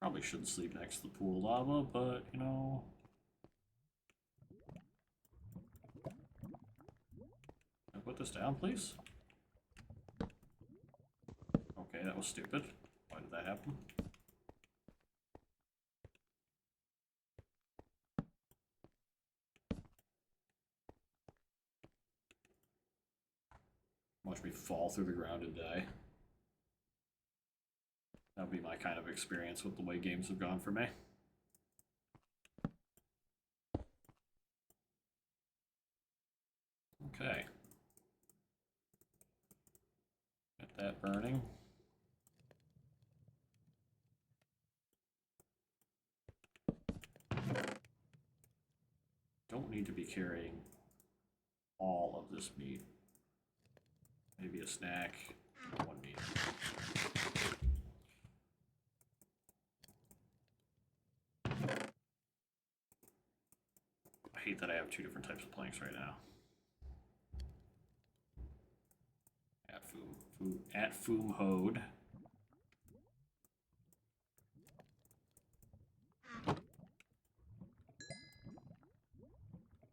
Probably shouldn't sleep next to the pool of lava, but, you know... Can I put this down, please? Okay, that was stupid. Why did that happen? Watch me fall through the ground and die. That would be my kind of experience with the way games have gone for me. Okay. Get that burning. Don't need to be carrying all of this meat. Maybe a snack, one meat. hate that I have two different types of planks right now. At Foom Hode.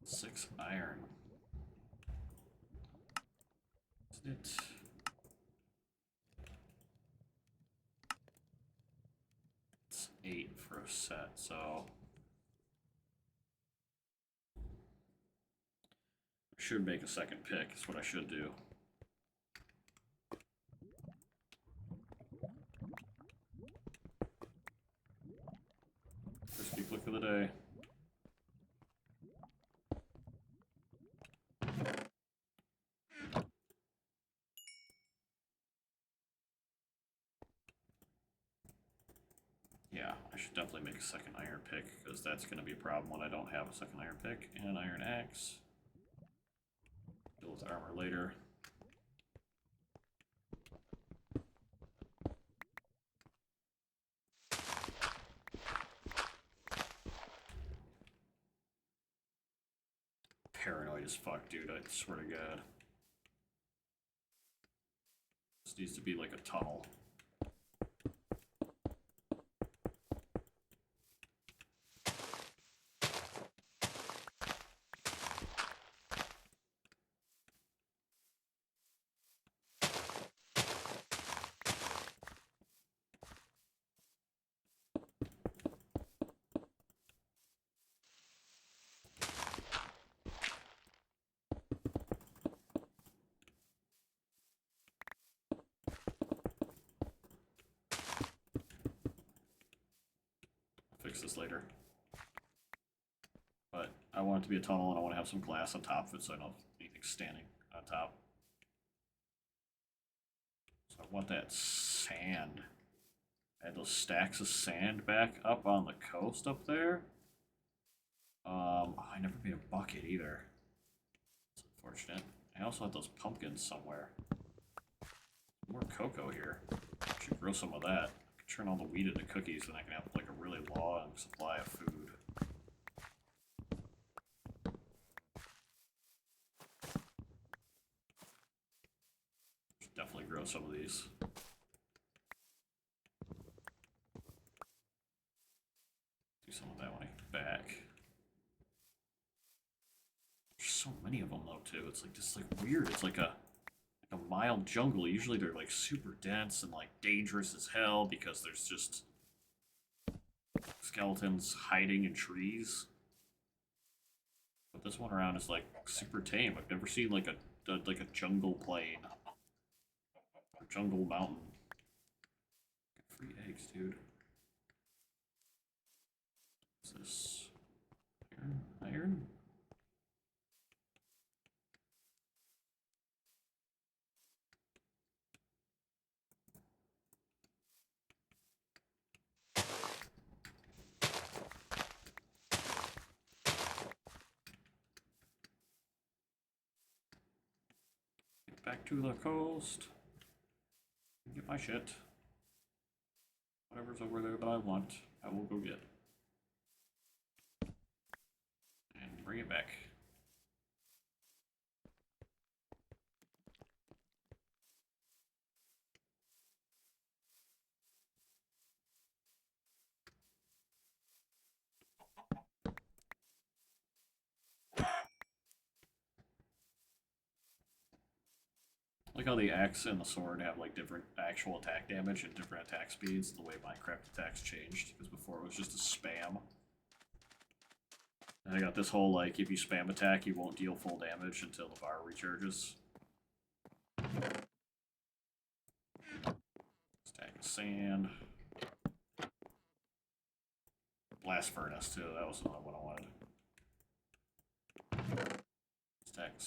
Six iron. Isn't it? It's 8 for a set, so I should make a second pick, is what I should do. Crispy click of the day. Yeah, I should definitely make a second iron pick, because that's going to be a problem when I don't have a second iron pick. And iron axe. Deal with armor later. Paranoid as fuck, dude, I swear to God. This needs to be like a tunnel. Fix this later. But I want it to be a tunnel, and I want to have some glass on top of it so I don't have anything standing on top. So I want that sand. I had those stacks of sand back up on the coast up there. I never made a bucket either. It's unfortunate. I also have those pumpkins somewhere. More cocoa here. I should grow some of that. I could turn all the wheat into cookies, and I can have like a really long supply of food. Should definitely grow some of these. Do some of that when I get back. There's so many of them though too. It's like just like weird. It's like a mild jungle. Usually they're like super dense and like dangerous as hell because there's just skeletons hiding in trees. But this one around is like super tame. I've never seen like a jungle plain or jungle mountain. Free eggs, dude. What's this? Iron? Iron? Get back to the coast. Get my shit. Whatever's over there that I want, I will go get. And bring it back. Like how the axe and the sword have like different actual attack damage and different attack speeds, the way Minecraft attacks changed, because before it was just a spam. And I got this whole like, if you spam attack, you won't deal full damage until the bar recharges. Stack of sand. Blast furnace too, that was another one I wanted. Stack of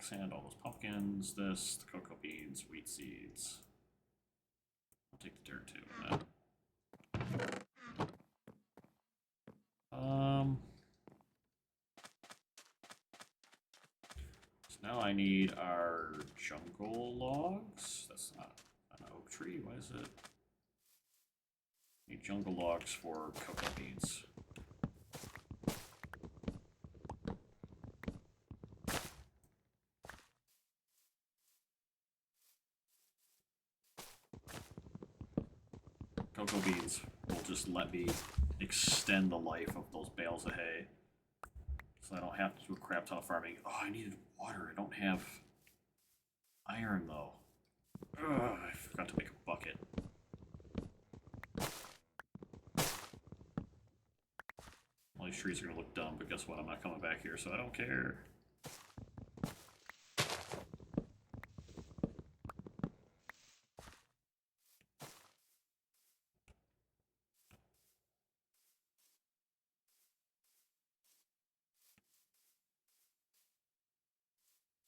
sand, all those pumpkins, this, the cocoa beans, wheat seeds. I'll take the dirt too. So now I need our jungle logs. That's not an oak tree. What is it? I need jungle logs for cocoa beans. Cocoa beans will just let me extend the life of those bales of hay. So I don't have to do a crap ton of farming. Oh, I needed water. I don't have iron, though. Ugh, I forgot to make a bucket. All these trees are going to look dumb, but guess what? I'm not coming back here, so I don't care.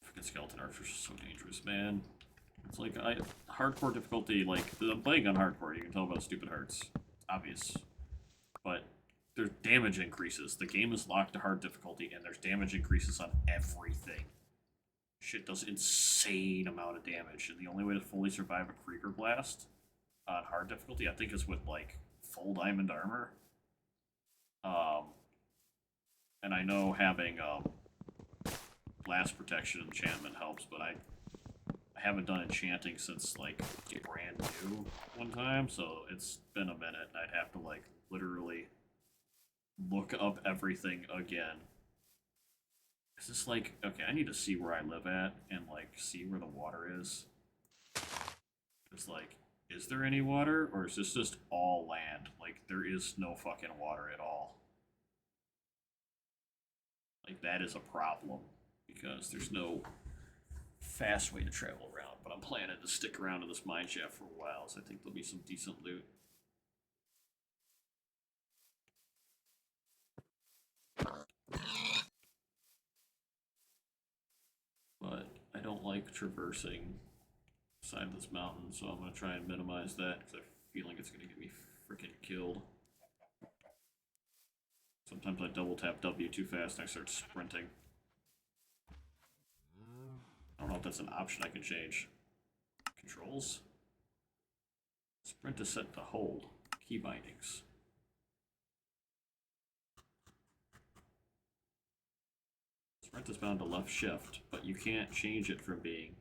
Freaking skeleton archers are so dangerous, man. It's like, hardcore difficulty, like, I'm playing on hardcore, you can tell by the stupid hearts. It's obvious. But there's damage increases. The game is locked to hard difficulty, and there's damage increases on everything. Shit does insane amount of damage, and the only way to fully survive a Krieger Blast on hard difficulty, I think, is with, like, full diamond armor. And I know having, blast protection enchantment helps, but I haven't done enchanting since, like, brand new one time, so it's been a minute, and I'd have to, like, literally look up everything again. Is this like, okay, I need to see where I live at and, like, see where the water is. It's like, is there any water, or is this just all land? Like, there is no fucking water at all. Like, that is a problem, because there's no fast way to travel around, but I'm planning to stick around in this mine shaft for a while, so I think there'll be some decent loot. But I don't like traversing the side of this mountain, so I'm going to try and minimize that, because I feel like it's going to get me freaking killed. Sometimes I double tap W too fast and I start sprinting. I don't know if that's an option I can change. Controls? Sprint is set to hold. Key bindings. Sprint is bound to left shift, but you can't change it from being...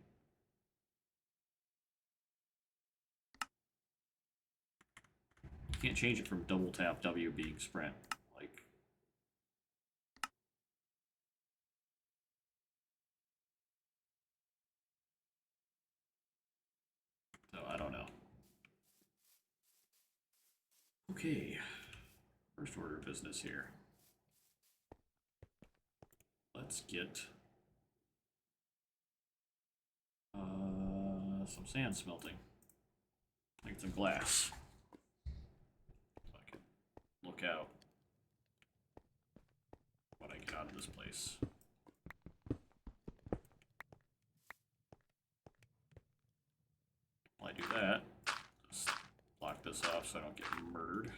You can't change it from double tap W being sprint. Like... So, I don't know. Okay. First order of business here. Let's get some sand smelting. Like some glass. So I can look out what I get out of this place. While I do that, just block this off so I don't get murdered.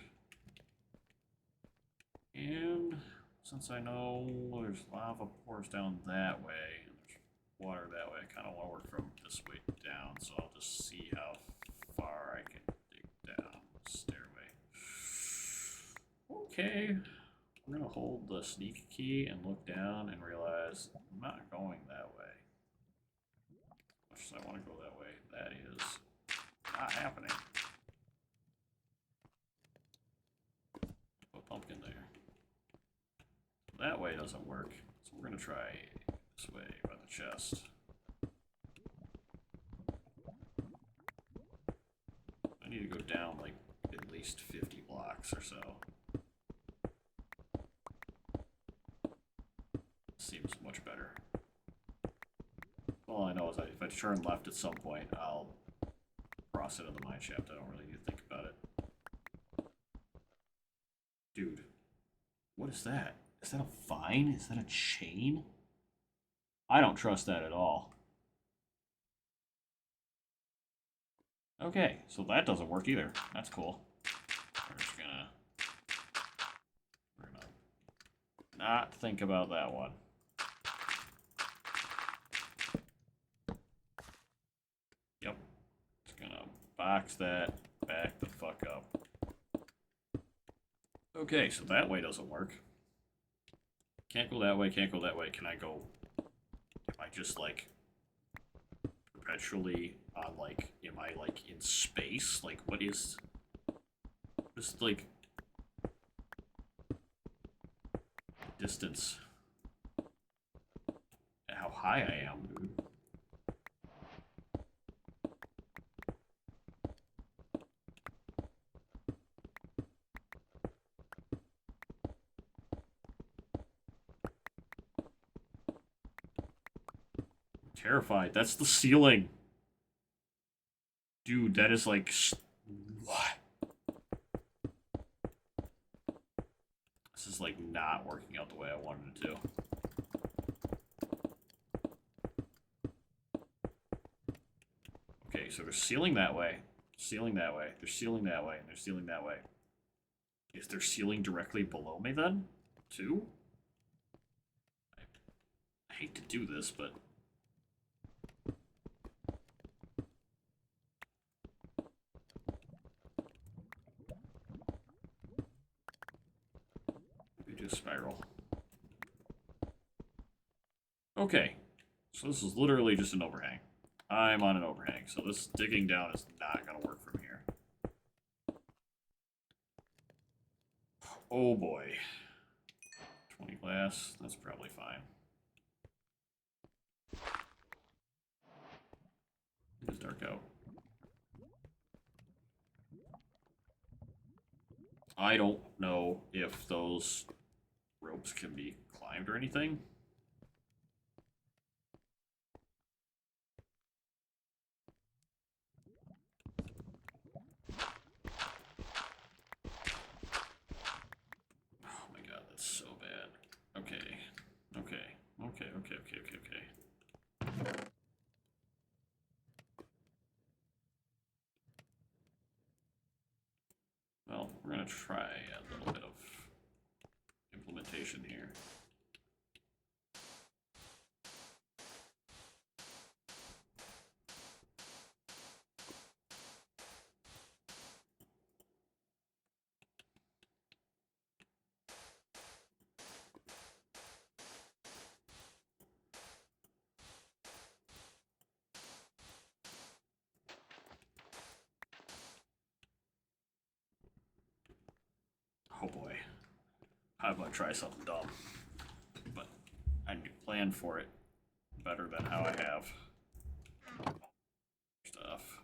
And since I know there's lava pours down that way, and there's water that way, I kind of want to work from this way down, so I'll just see how far I can dig down the stairway. Okay, we're going to hold the sneak key and look down and realize I'm not going that way. As much as I want to go that way, that is not happening. Put a pumpkin there. That way doesn't work, so we're going to try this way by the chest. I need to go down like at least 50 blocks or so. Seems much better. All I know is if I turn left at some point, I'll cross into the mine shaft. I don't really need to think about it. Dude, what is that? Is that a vine? Is that a chain? I don't trust that at all. Okay, so that doesn't work either. That's cool. We're gonna not think about that one. Yep. Just gonna box that back the fuck up. Okay, so that way doesn't work. Can't go that way, can't go that way. Can I go... Am I just, like, perpetually on, like... Am I, like, in space? Like, what is... Just like distance. How high I am, dude. Terrified. That's the ceiling. Dude, that is like... What? This is like not working out the way I wanted it to. Okay, so there's ceiling that way, ceiling that way, there's ceiling that way, and there's ceiling that way. Is there ceiling directly below me then? Too? I hate to do this, but... We do spiral. Okay, so this is literally just an overhang. I'm on an overhang, so this digging down is not going to work from here. Oh boy. 20 glass, that's probably fine. It is dark out. I don't know if those ropes can be climbed or anything. Oh my god, that's so bad. Okay. Okay. Well, we're gonna try a little bit of implementation here. Oh boy. I'm gonna try something dumb. But I need to plan for it better than how I have. Stuff.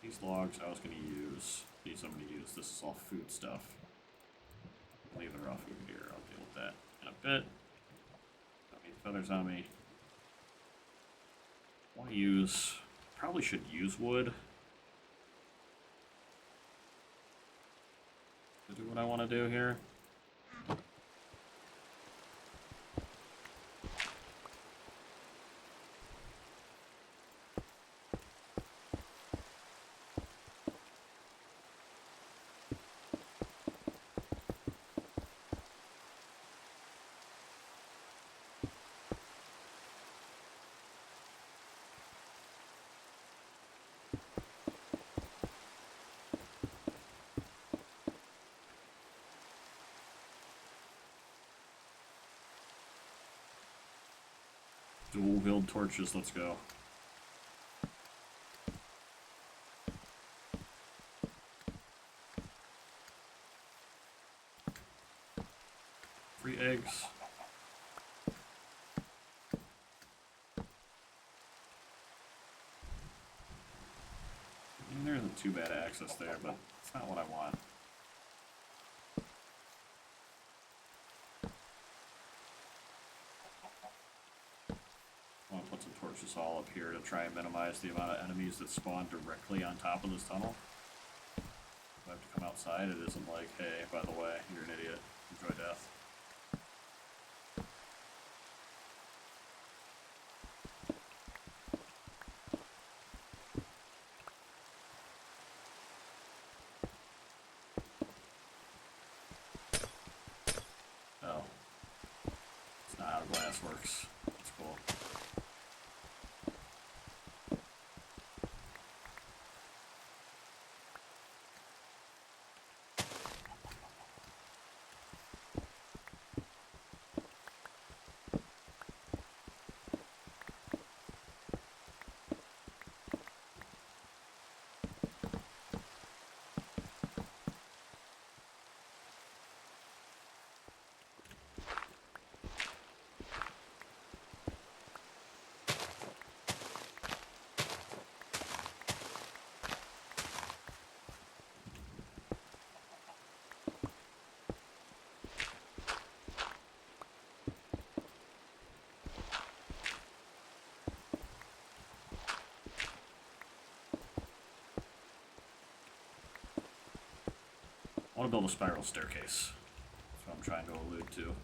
These logs I was gonna use. These I'm gonna use. This is all food stuff. Leave the raw food here. I'll deal with that in a bit. Don't need feathers on me. Want to use... Probably should use wood. To do what I want to do here. Dual wield torches, let's go. Free eggs. I mean, there isn't too bad access there, but it's not what I want. I want to put some torches all up here to try and minimize the amount of enemies that spawn directly on top of this tunnel. If I have to come outside, it isn't like, hey, by the way, you're an idiot. Enjoy death. Oh. It's not how glass works. That's cool. I want to build a spiral staircase. That's what I'm trying to allude to.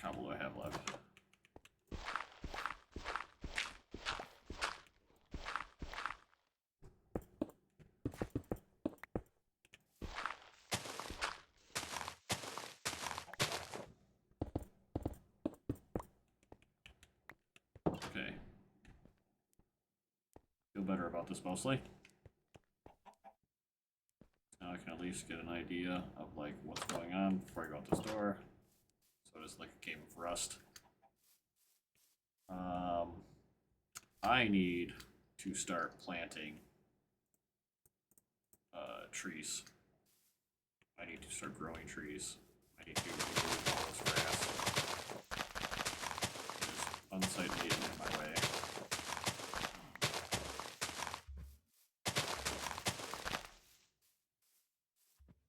Cobble do I have left? Okay. Feel better about this mostly. Now I can at least get an idea of like what's going on before I go out this door. So it's like a game of Rust. I need to start planting trees. I need to start growing trees. I need to remove all this grass. It is unsightly and in my way.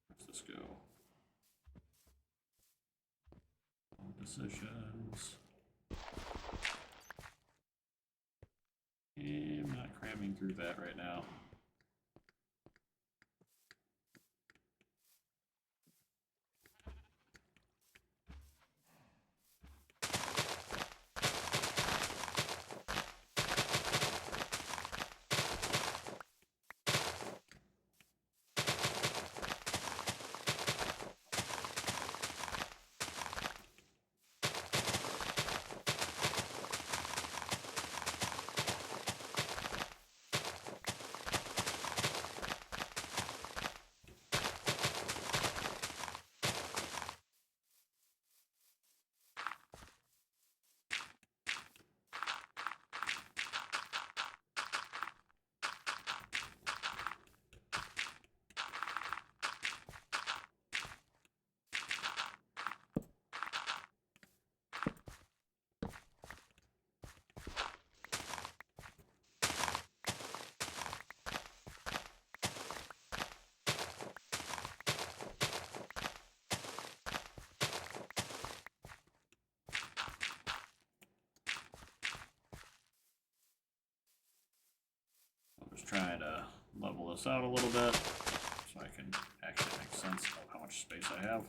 Where's this go? All decisions. I'm not cramming through that right now. Trying to level this out a little bit so I can actually make sense of how much space I have.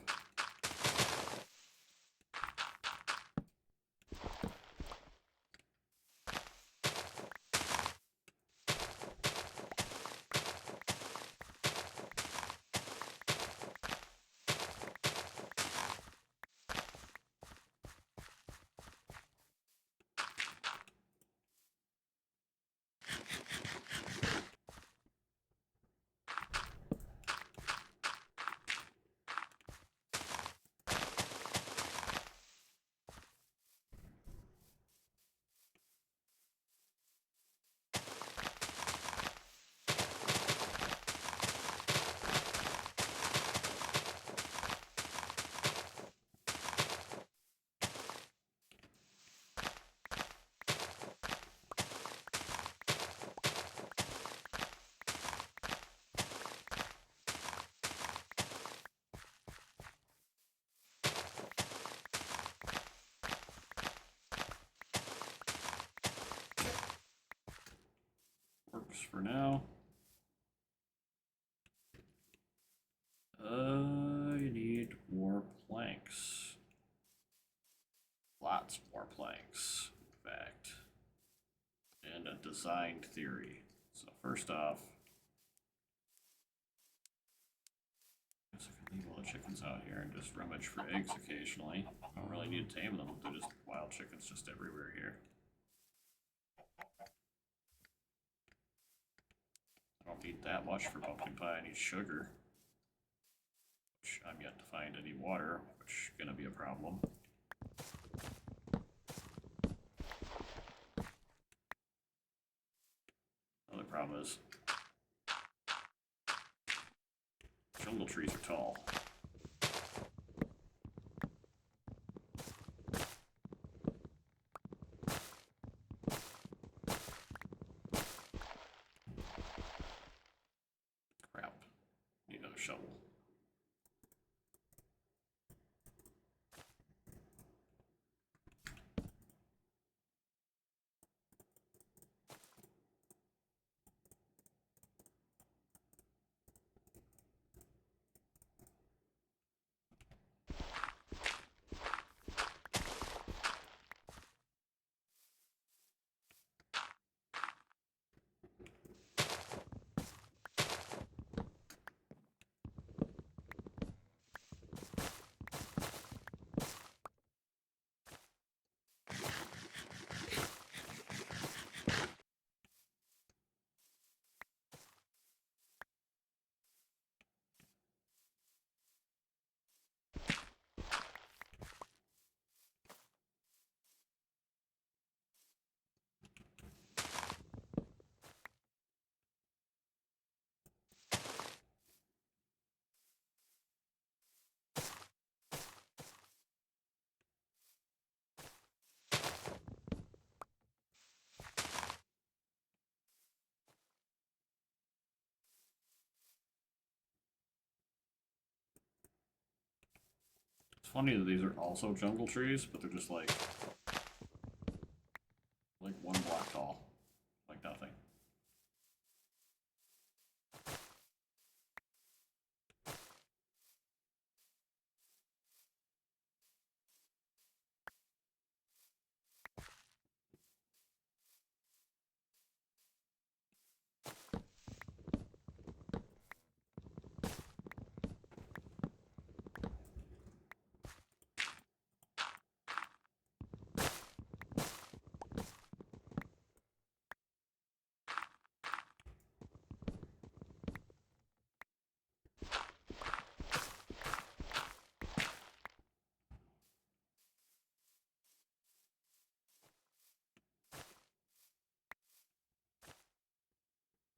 Works for now. I need more wants more planks, in fact. And a designed theory. So first off, I guess I can leave all the chickens out here and just rummage for eggs occasionally. I don't really need to tame them. They're just wild chickens just everywhere here. I don't need that much for pumpkin pie. I need sugar, which I'm yet to find any water, which is going to be a problem. Another problem is jungle trees are tall. Crap. Need another shovel. It's funny that these are also jungle trees, but they're just like 1 block tall. Like nothing.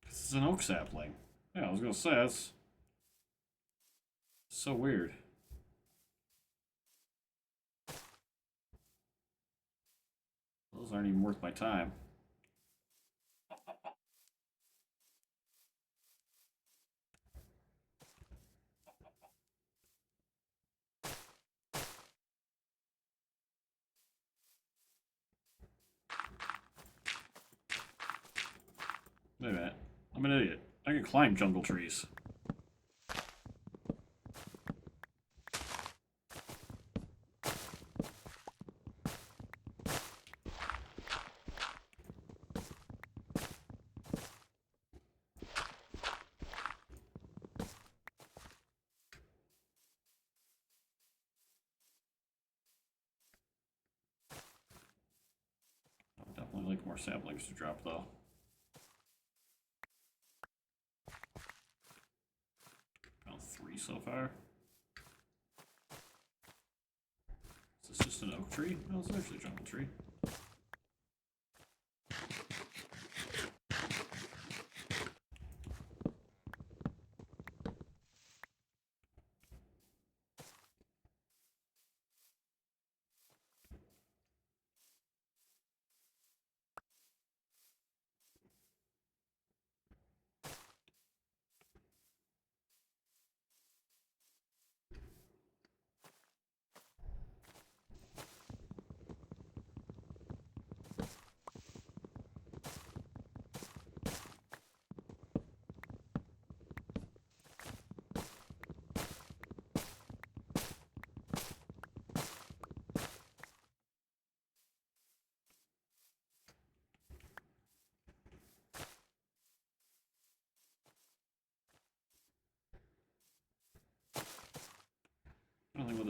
This is an oak sapling. Yeah, I was gonna say, that's so weird. Those aren't even worth my time. Wait a minute. I'm an idiot. I can climb jungle trees. I would definitely like more saplings to drop, though. Found 3 so far. Is this just an oak tree? No, it's actually a jungle tree.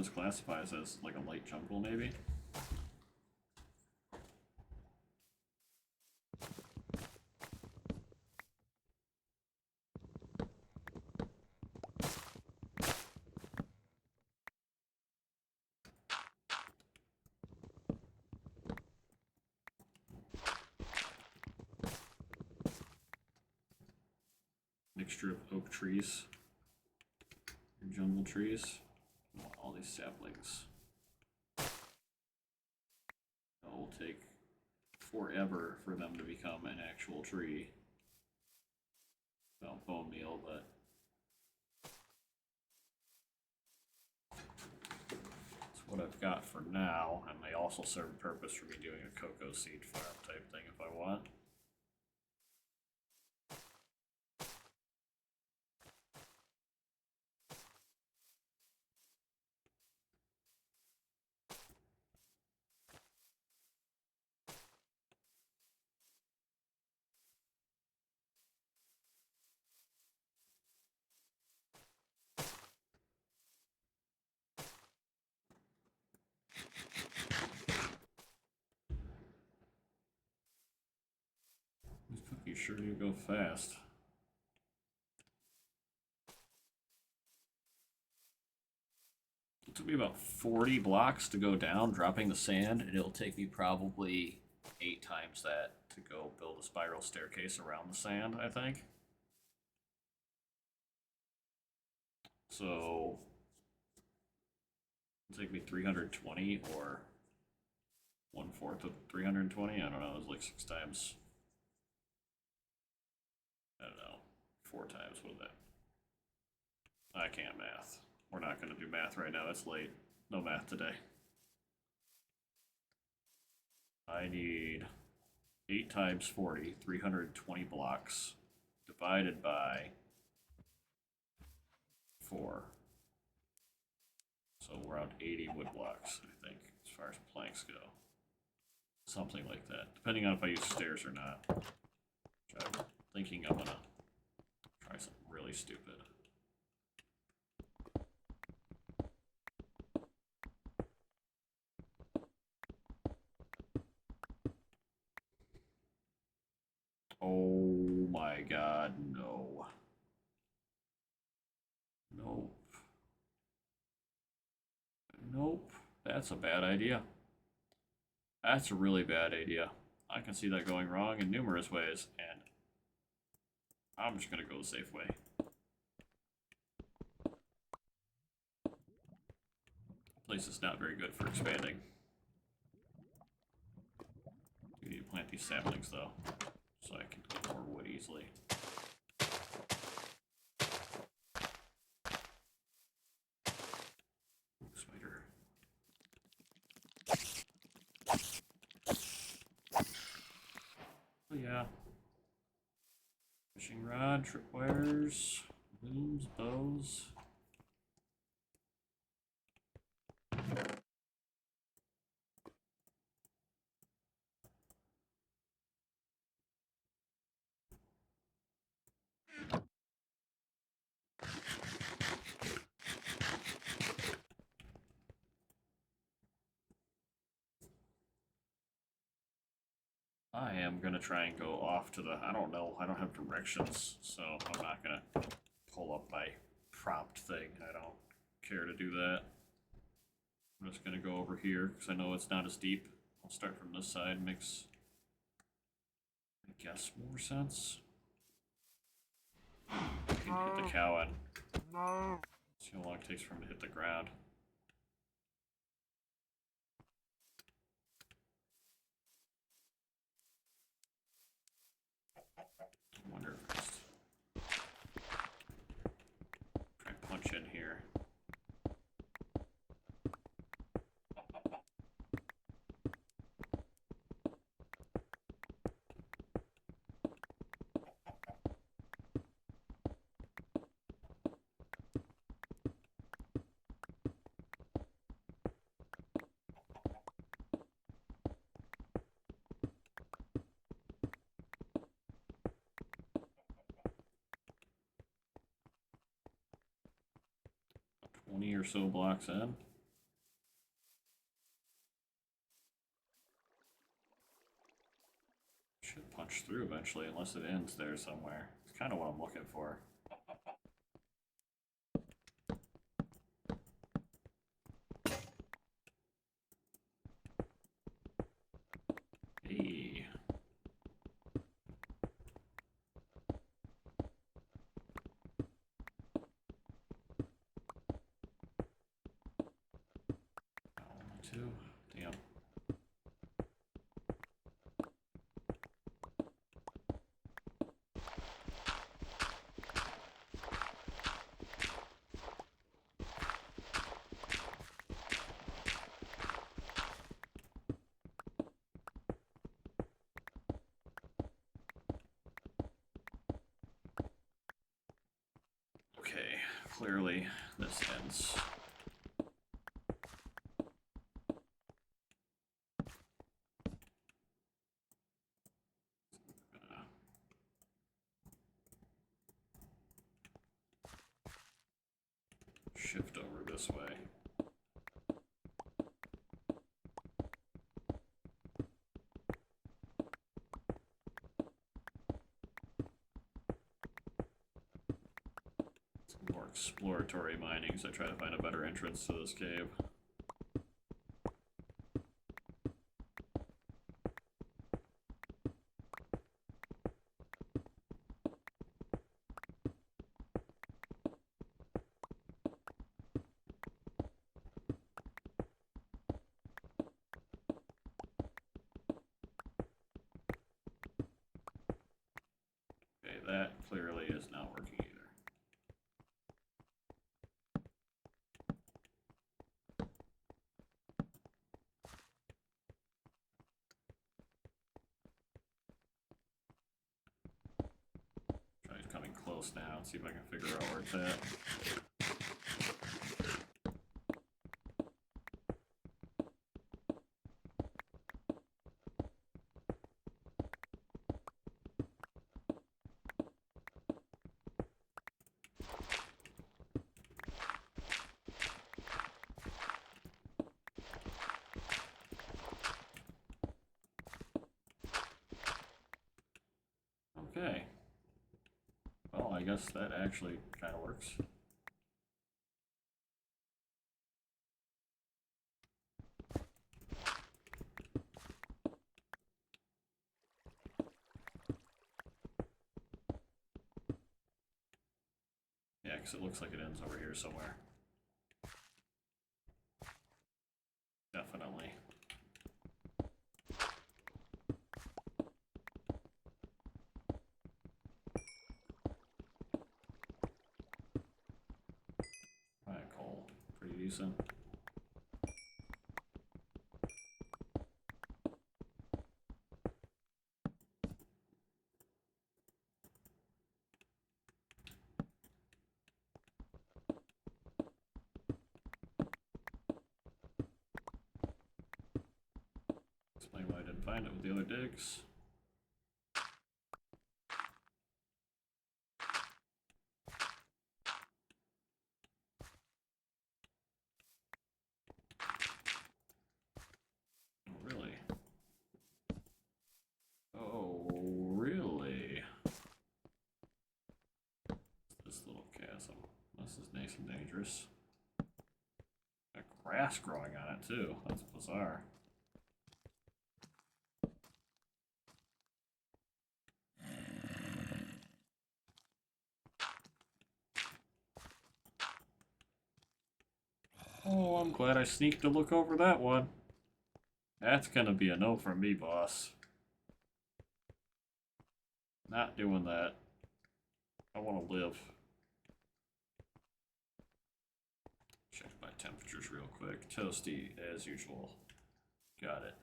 this classifies as like a light jungle, maybe. Mixture of oak trees and jungle trees. I want all these saplings. It will take forever for them to become an actual tree. Well, bone meal, but that's what I've got for now, and they also serve a purpose for me doing a cocoa seed farm type thing if I want. These cookies sure do go fast. It took me about 40 blocks to go down, dropping the sand, and it'll take me probably 8 times that to go build a spiral staircase around the sand, I think. So, it'll take me 320 or 1/4 of 320. I don't know, it was like 6 times. I don't know, 4 times. What is that? I can't math. We're not going to do math right now. It's late. No math today. I need 8 times 40, 320 blocks, divided by 4. So around 80 wood blocks, I think, as far as planks go. Something like that, depending on if I use stairs or not. Which I'm thinking I'm gonna try something really stupid. Oh my god, no. Nope. Nope. That's a bad idea. That's a really bad idea. I can see that going wrong in numerous ways, and I'm just gonna go the safe way. The place is not very good for expanding. We need to plant these saplings though, so I can get more wood easily. Spider. Oh yeah. Fishing rod, tripwires, looms, bows. I am gonna try and go off to the, I don't know, I don't have directions, so I'm not gonna pull up my prompt thing. I don't care to do that. I'm just gonna go over here because I know it's not as deep. I'll start from this side, makes, I guess, more sense. I can hit the cow and see how long it takes for him to hit the ground. I wonder if I just try and punch in here. Or so blocks in. push through eventually, unless it ends there somewhere. It's kind of what I'm looking for. Hey. Two. Damn. Okay, clearly this ends. Shift over this way. Some more exploratory mining as I try to find a better entrance to this cave. Okay, that clearly is not working either. Try coming close now and see if I can figure out where it's at. Okay. Well, I guess that actually kind of works. Yeah, because it looks like it ends over here somewhere. Definitely. Alright, coal. Pretty decent. Explain why I didn't find it with the other digs. Really? Oh, really? This little chasm. This is nice and dangerous. Got grass growing on it too. That's bizarre. Oh, I'm glad I sneaked to look over that one. That's gonna be a no from me, boss. Not doing that. I want to live. Check my temperatures real quick. Toasty, as usual. Got it.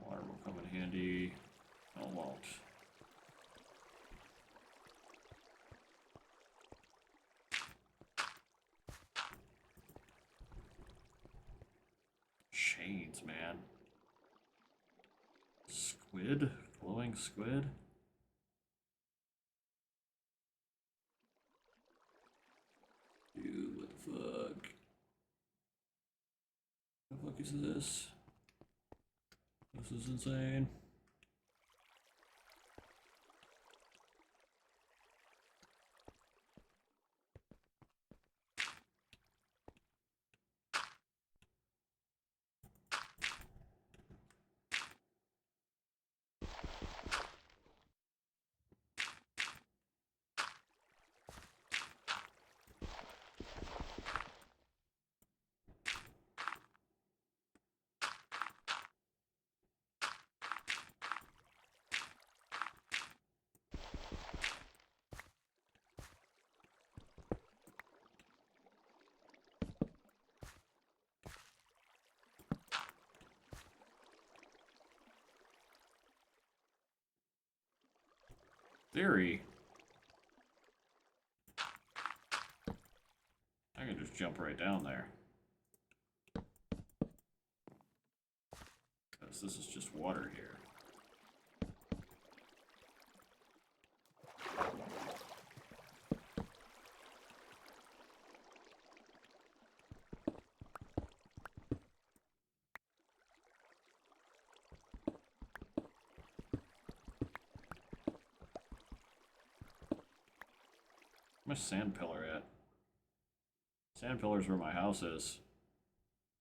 Water will come in handy. No, it won't. Chains, man. Squid? glowing squid? Dude, what the fuck? What the fuck is this? This is insane. Theory. I can just jump right down there. Because this is just water here. Where's my sand pillar at? Sand pillar's where my house is.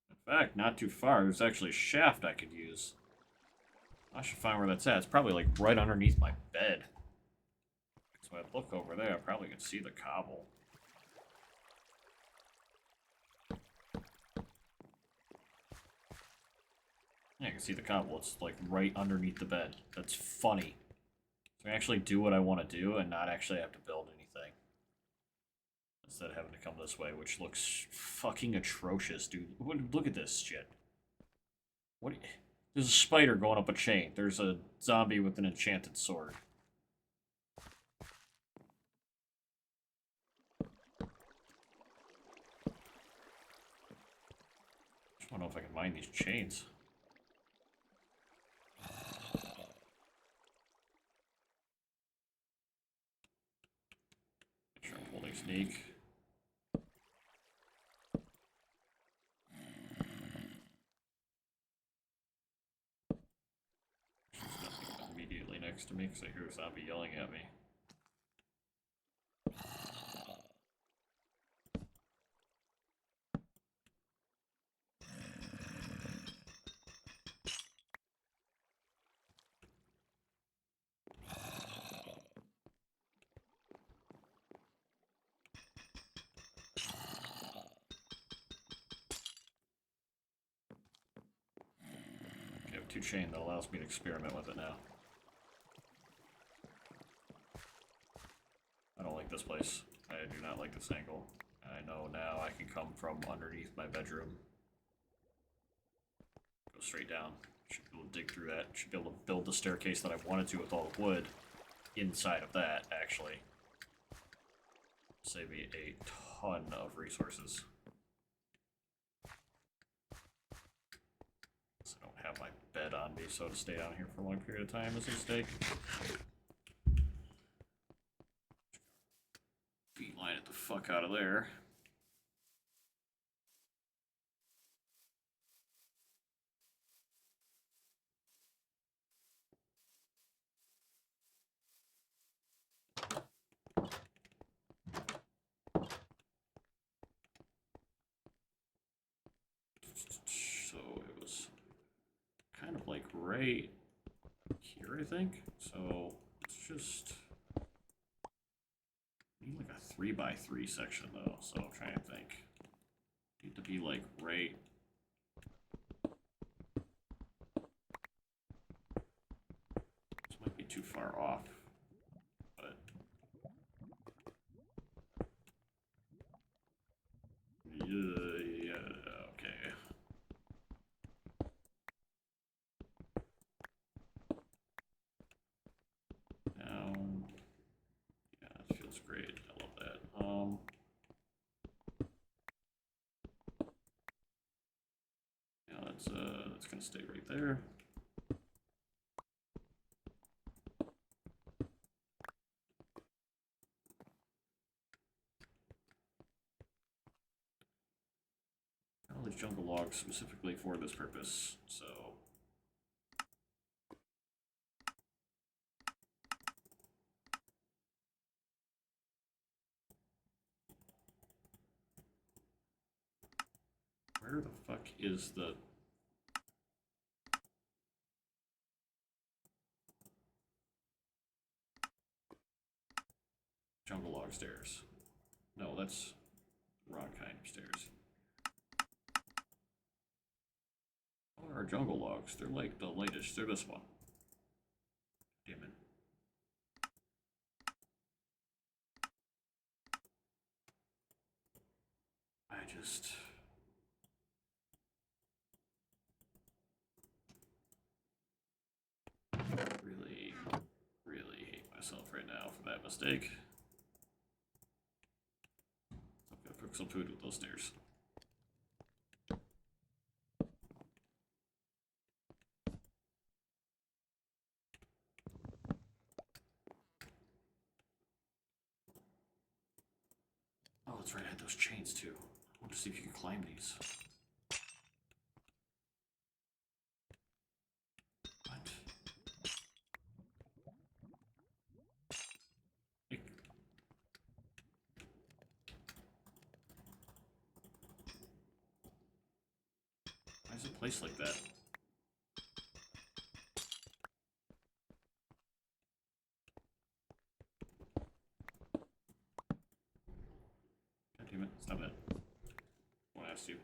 In fact, not too far. There's actually a shaft I could use. I should find where that's at. It's probably like right underneath my bed. So I look over there, I probably can see the cobble. Yeah, I can see the cobble. It's like right underneath the bed. That's funny. So I can actually do what I want to do and not actually have to build anything. Instead of having to come this way, which looks fucking atrocious, dude. Look at this shit. What? There's a spider going up a chain. There's a zombie with an enchanted sword. I don't know if I can mine these chains. Make sure I'm holding sneak. There's nothing immediately next to me because I hear a zombie yelling at me. Okay, I have 2 chain that allows me to experiment with it now. I don't like this place. I do not like this angle. I know now I can come from underneath my bedroom. Go straight down. Should be able to dig through that. Should be able to build the staircase that I wanted to with all the wood inside of that, actually. Save me a ton of resources. So I don't have my bed on me, so to stay down here for a long period of time is a mistake. Line it the fuck out of there. So it was kind of like right here, I think. So let's just need like a 3x3 section though. So I'm trying to think. Need to be like right. This might be too far off, but yeah, okay. Now, yeah, that feels great. I love that. Yeah, that's gonna stay right there. there's jungle logs specifically for this purpose, so... Where the fuck is the... jungle log stairs? No, that's the wrong kind of stairs. What are jungle logs? They're like the latest. They're this one. Damn it. I just... really, really hate myself right now for that mistake. I'm gonna cook some food with those stairs. Oh, that's right, I had those chains too. I want to see if you can climb these. What? Hey. Why is it placed like that? God damn it, stop it. I want to ask you.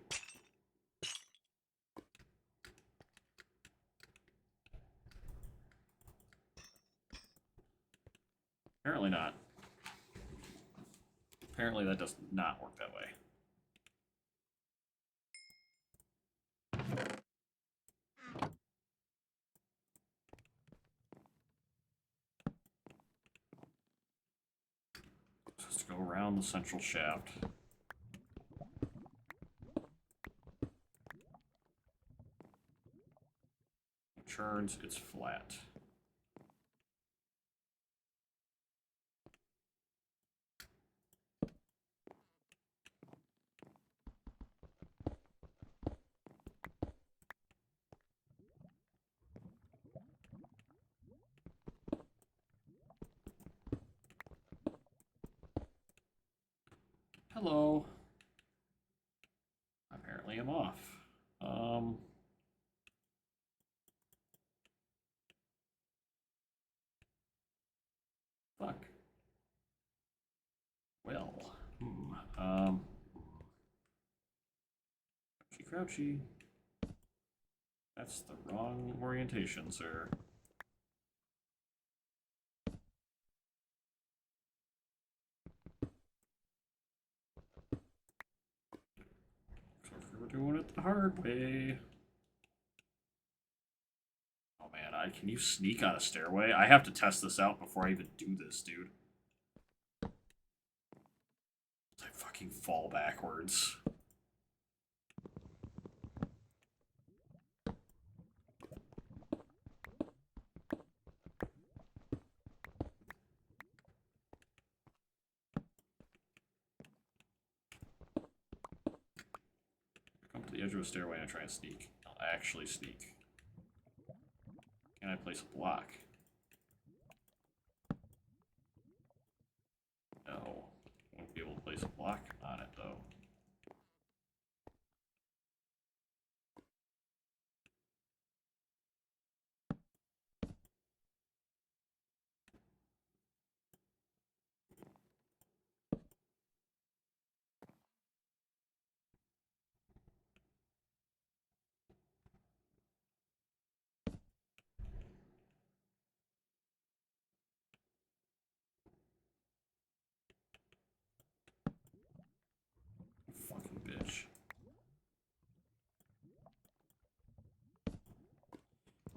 Apparently not. Apparently that does not work that way. Just to go around the central shaft. It churns, it's flat. Hello. Apparently I'm off. Fuck. Well. Crouchy, crouchy. That's the wrong orientation, sir. So we're doing it the hard way. Oh man, can you sneak on a stairway? I have to test this out before I even do this, dude. I fucking fall backwards. Come to the edge of a stairway and try and sneak. I'll actually sneak. Can I place a block? No. Won't be able to place a block on it, though. Fucking bitch.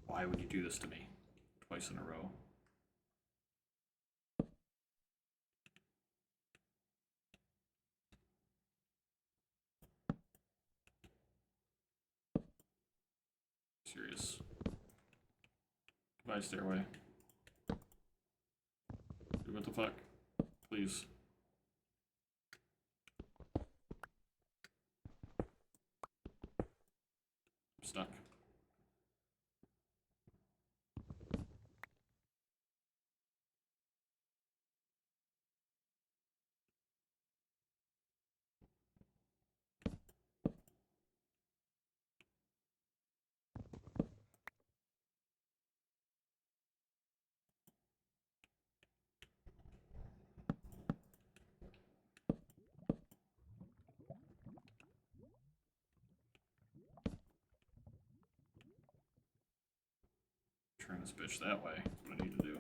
Why would you do this to me? Twice in a row. Serious. Goodbye, stairway. Dude, what the fuck? Please. stuck. Turn this bitch that way. That's what I need to do.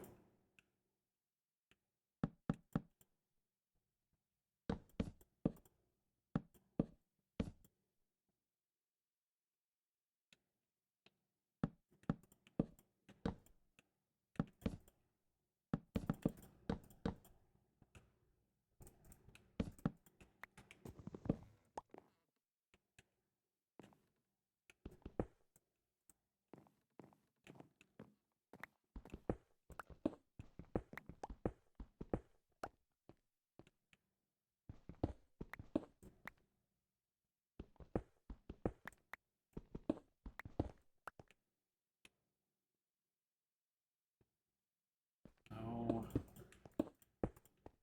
No.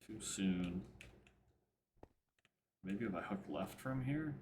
Too soon. Maybe if I hook left from here?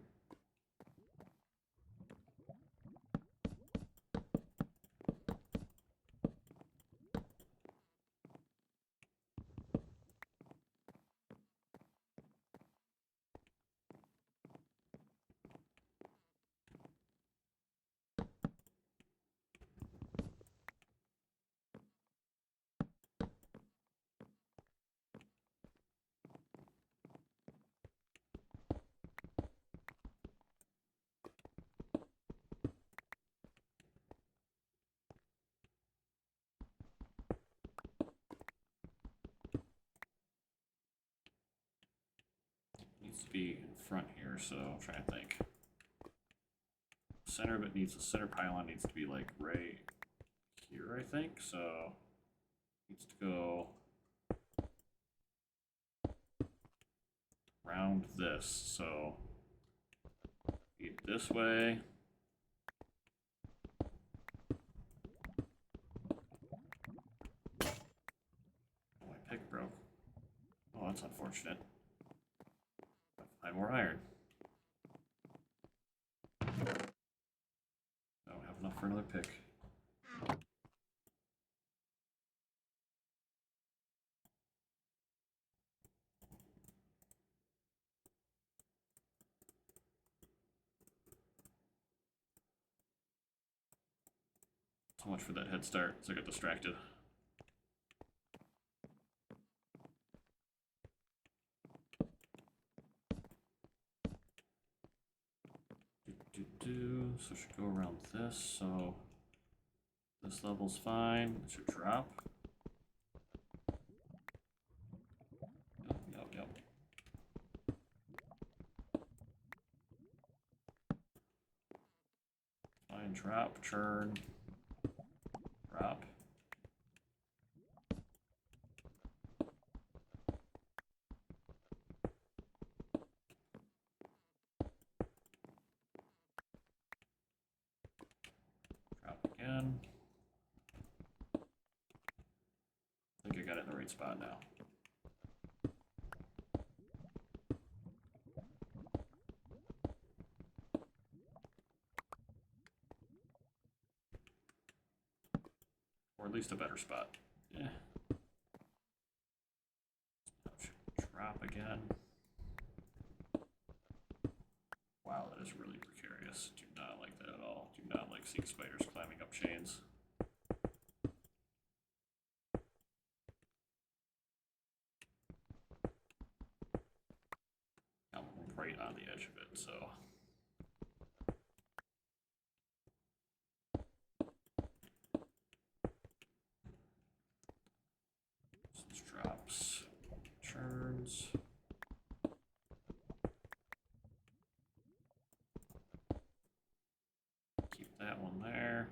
Needs to be in front here, so I'm trying to think. Center of it needs, the center pylon needs to be like right here, I think. So needs to go around this. So feed this way. Oh, my pick broke. Oh, that's unfortunate. Find more iron. I don't have enough for another pick. So much for that head start, so I got distracted. So it should go around this, so this level's fine. It should drop. Yep. Fine, drop, churn, drop. Drop again. I think I got it in the right spot now. Or at least a better spot. Yeah. Drop again. Wow, that is really precarious. Do not like that at all. Do not like seeing spiders climbing up chains. I'm right on the edge of it, so. This drops, churns. Keep that one there.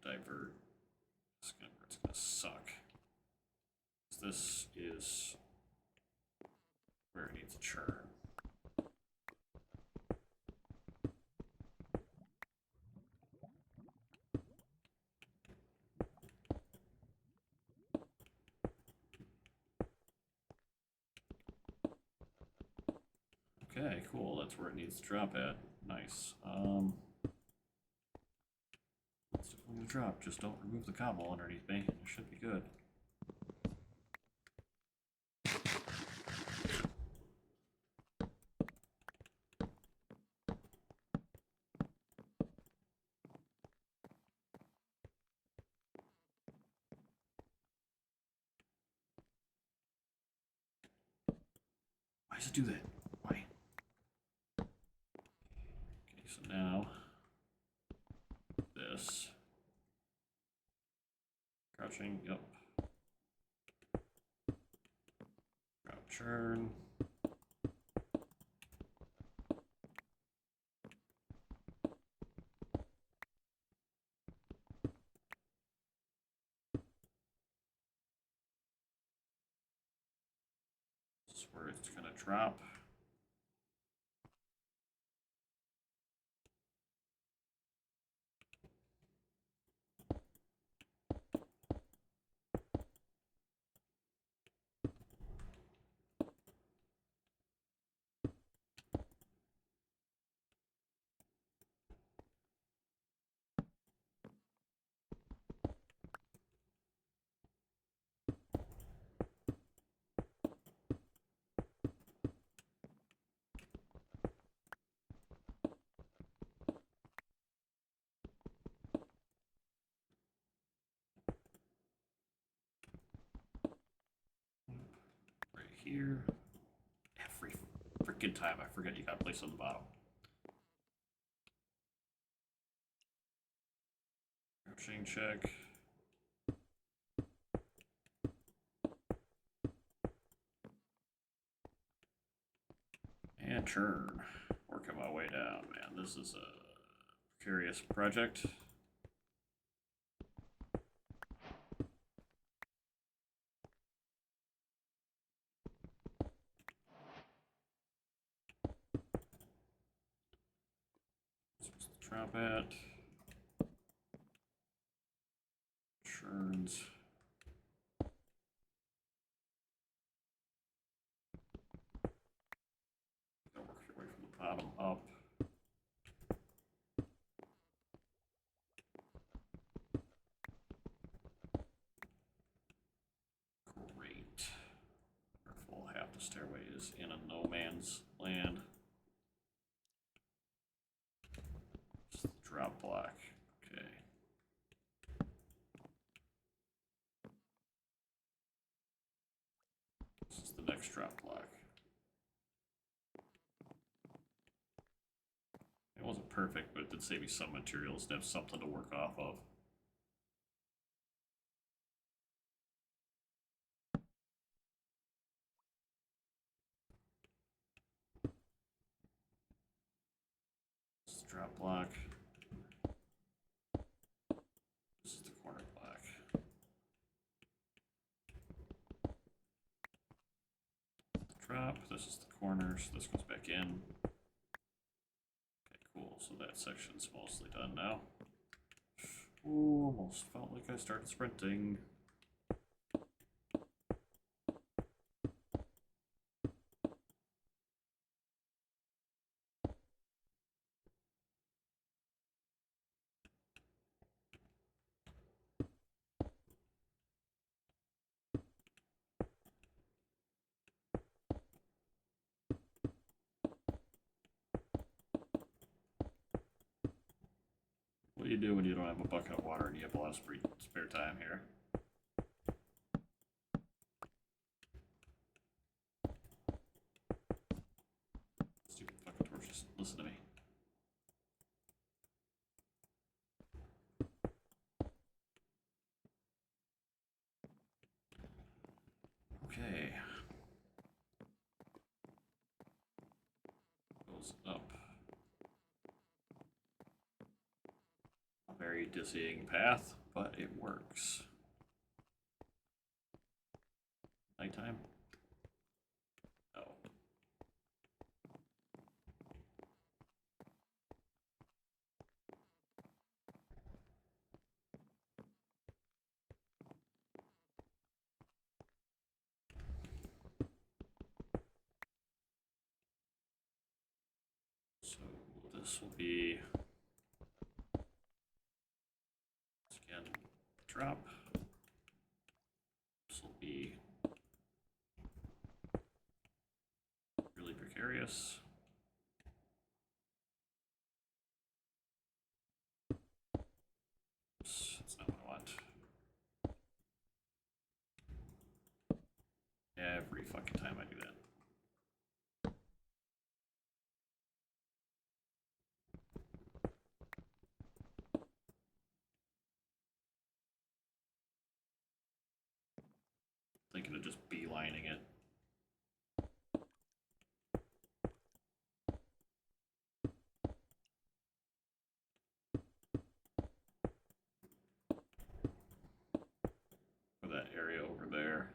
divert. It's gonna suck. This is where it needs a churn. Okay, cool. That's where it needs to drop at. Nice. It's definitely gonna drop. Just don't remove the cobble underneath me, and it should be good. Why does it do that? Why? Okay, so now this. Crouching, yep. Drop churn. This is where it's gonna drop. Right here. Every freaking time I forget you gotta place on the bottom. Crouching check. And churn. Working my way down, man. This is a precarious project. Supposed to drop at. Churns. Gotta work your way from the bottom up. Great. Careful, half the stairway is in a no man's land. Just the drop block. Okay. This is the next drop block. It wasn't perfect, but it did save me some materials to have something to work off of. This is the drop block. This is the corner block. Drop. This is the corner, so this goes back in. Okay, cool. So that section's mostly done now. Ooh, almost felt like I started sprinting. What do you do when you don't have a bucket of water and you have a lot of spare time here? Stupid fucking torches. Listen to me. Okay. Goes up. very dizzying path, but it works. Nighttime? Oh. So this will be, again, drop. This will be really precarious. Oops, that's not what I want. Every fucking time I do that. Thinking of just beelining it. For that area over there.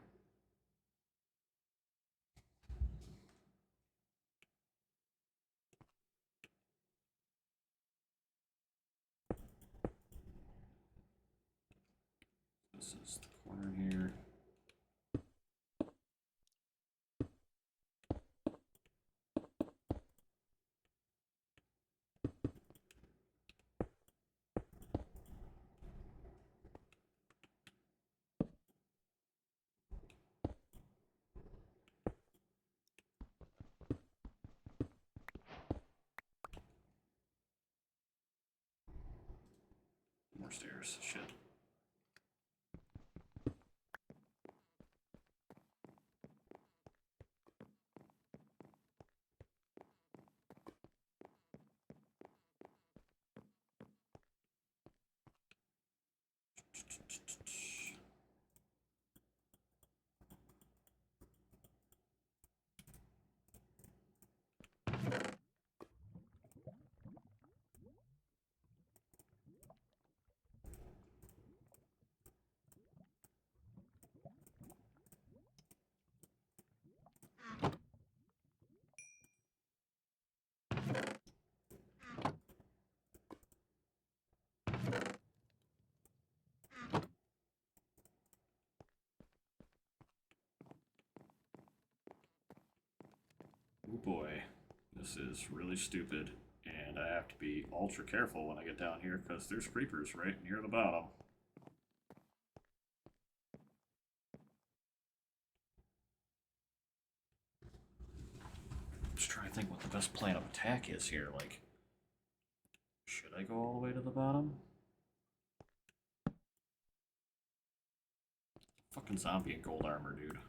This is the corner here. More stairs. Shit. Oh boy, this is really stupid, and I have to be ultra careful when I get down here because there's creepers right near the bottom. Just trying to think what the best plan of attack is here. Like, should I go all the way to the bottom? Fucking zombie in gold armor, dude.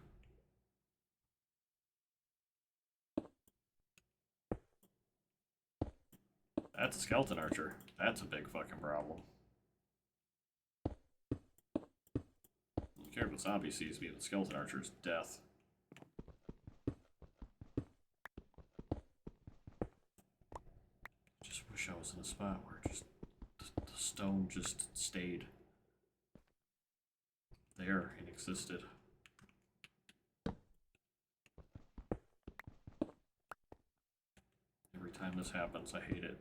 That's a skeleton archer. That's a big fucking problem. I don't care if the zombie sees me, the skeleton archer's death. Just wish I was in a spot where just the stone just stayed there and existed. Every time this happens, I hate it.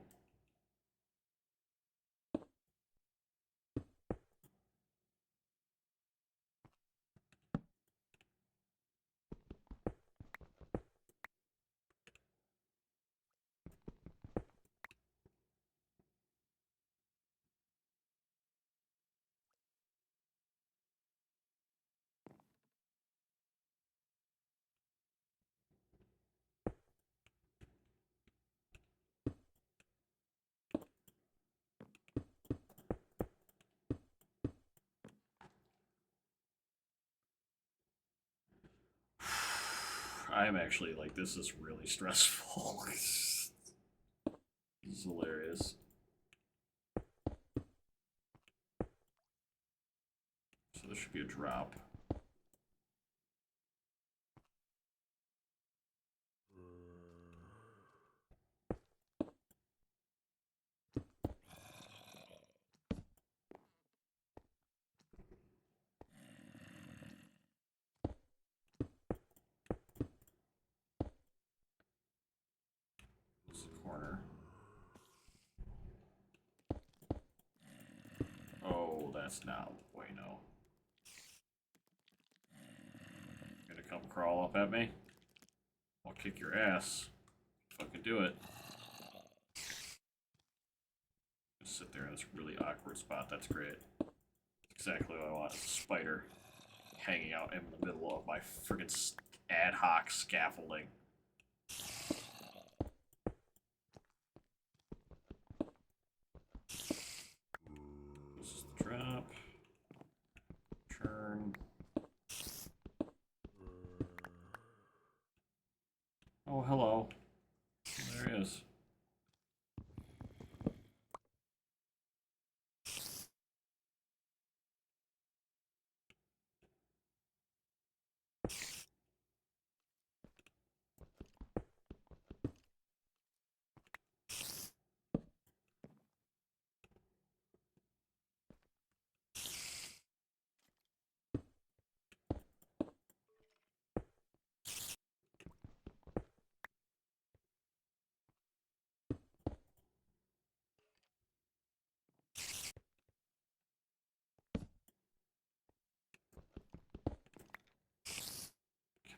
I'm actually like, this is really stressful. This is hilarious. So this should be a drop. that's not bueno. Gonna come crawl up at me? I'll kick your ass. Fucking do it. Just sit there in this really awkward spot. That's great. Exactly what I want. A spider hanging out in the middle of my friggin' ad hoc scaffolding. This is the drop. Turn. Oh, hello. There he is.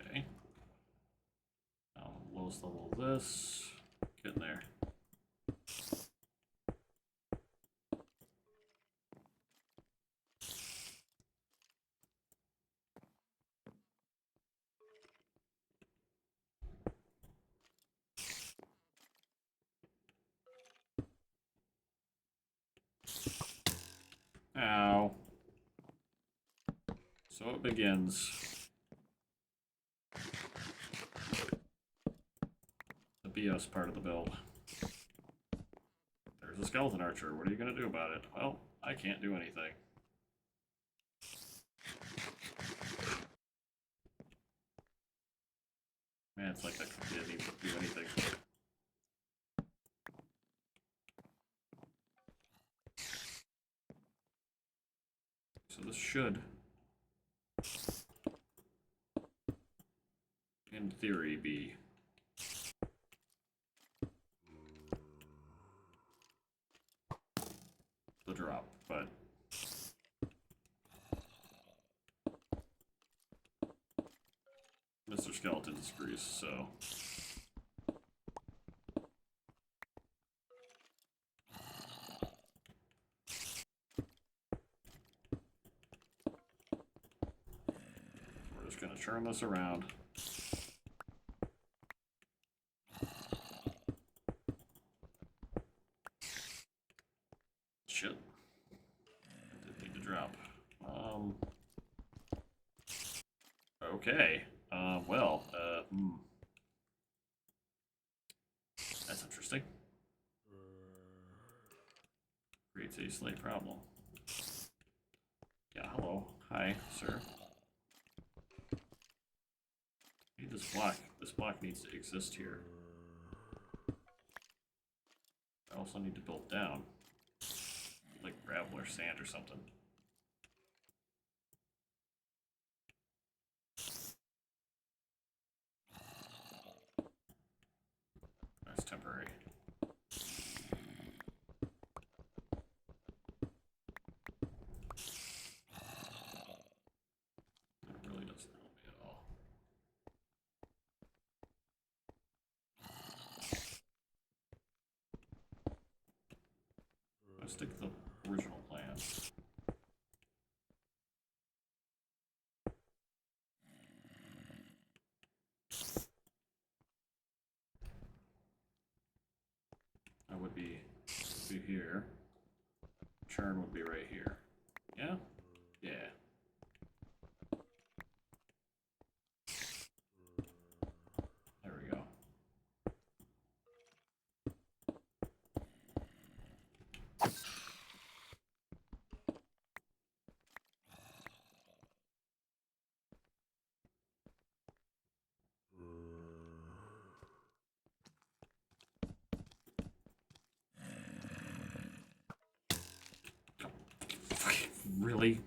Okay. Now, lowest level of this. Get in there. Ow. So it begins. The BS part of the build. There's a skeleton archer. What are you going to do about it? Well, I can't do anything. Man, it's like that didn't even do anything. So this should, in theory, be the drop, but Mr. Skeleton disagrees, so we're just gonna turn this around. Shit. I did need to drop. Okay. That's interesting. Creates a slight problem. Yeah, hello. Hi, sir. I need this block. This block needs to exist here. I also need to build down. Like gravel or sand or something. That's temporary. It really doesn't help me at all. I stick to the original plan. I would be here. Churn would be right here. Yeah? Yeah. There we go. Really?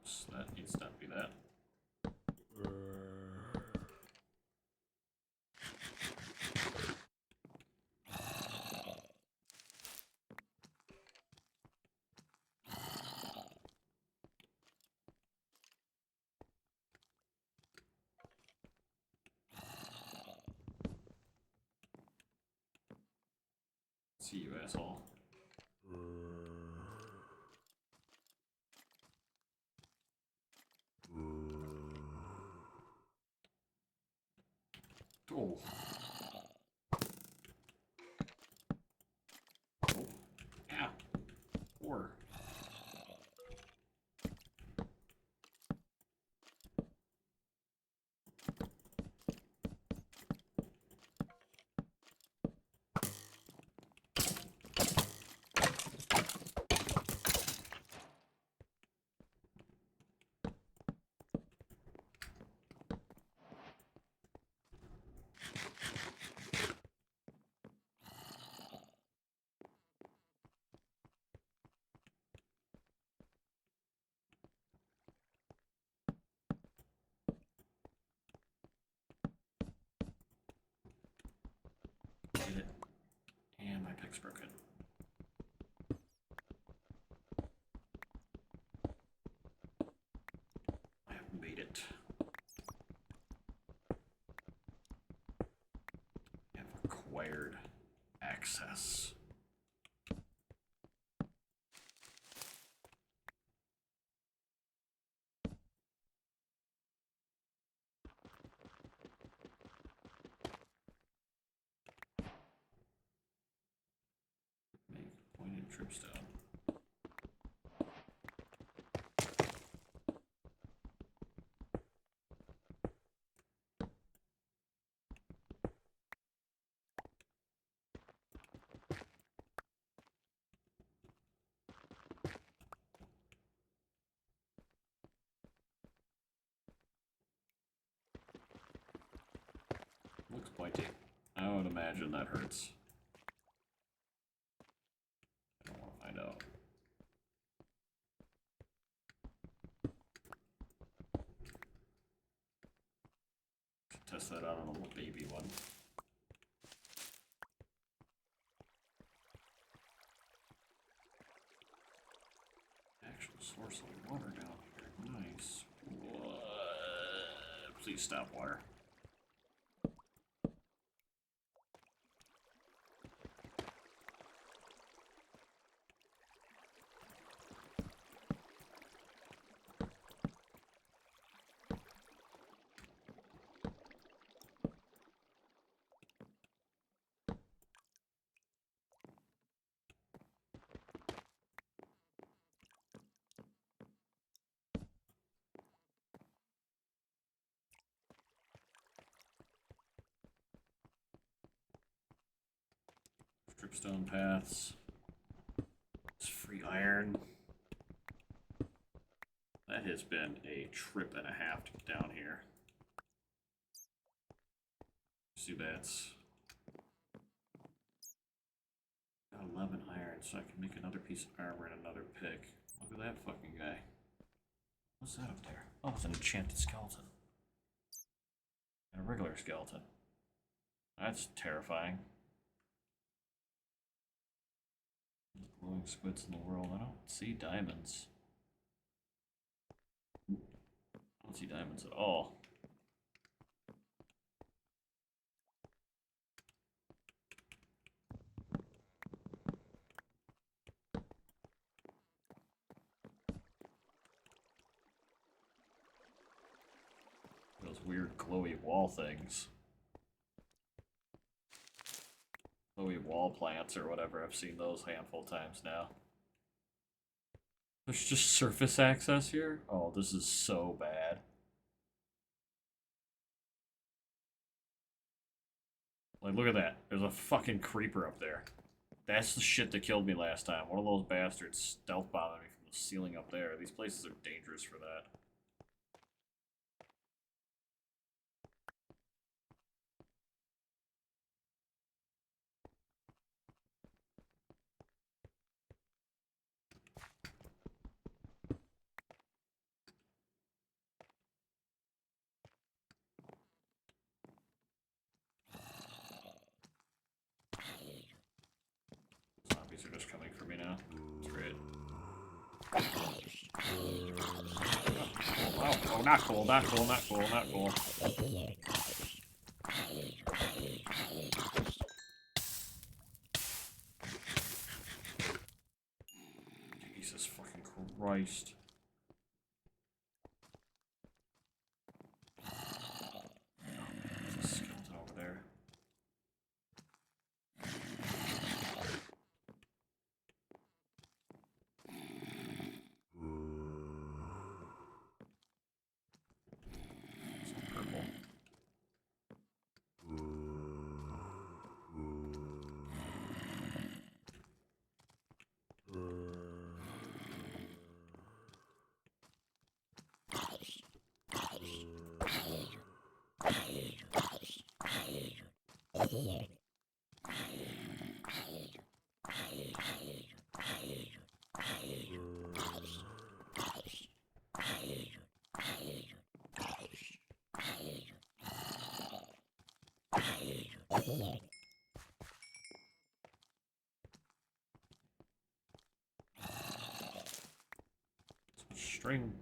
Oops, that needs to not be that. See you, asshole. Oh. Oh. Yeah. Or. Get it. And my pick's broken. I have made it. I have acquired access. Make pointed tripstone. Looks pointy. I would imagine that hurts. I don't want to find out. Test that out on a little baby one. Actual source of water down here. Nice. What? Please stop water. Dripstone paths. It's free iron. That has been a trip and a half to get down here. Zubats. Got 11 iron, so I can make another piece of armor and another pick. Look at that fucking guy. What's that up there? Oh, it's an enchanted skeleton. And a regular skeleton. That's terrifying. Glowing squids in the world. I don't see diamonds. I don't see diamonds at all. Those weird glowy wall things. Glowy wall plants or whatever. I've seen those a handful of times now. There's just surface access here? Oh, this is so bad. Like, look at that. There's a fucking creeper up there. That's the shit that killed me last time. One of those bastards stealth bombed me from the ceiling up there. These places are dangerous for that. not cool, not cool, not cool, not cool. Jesus fucking Christ. There's a skeleton over there. Some purple. Some string.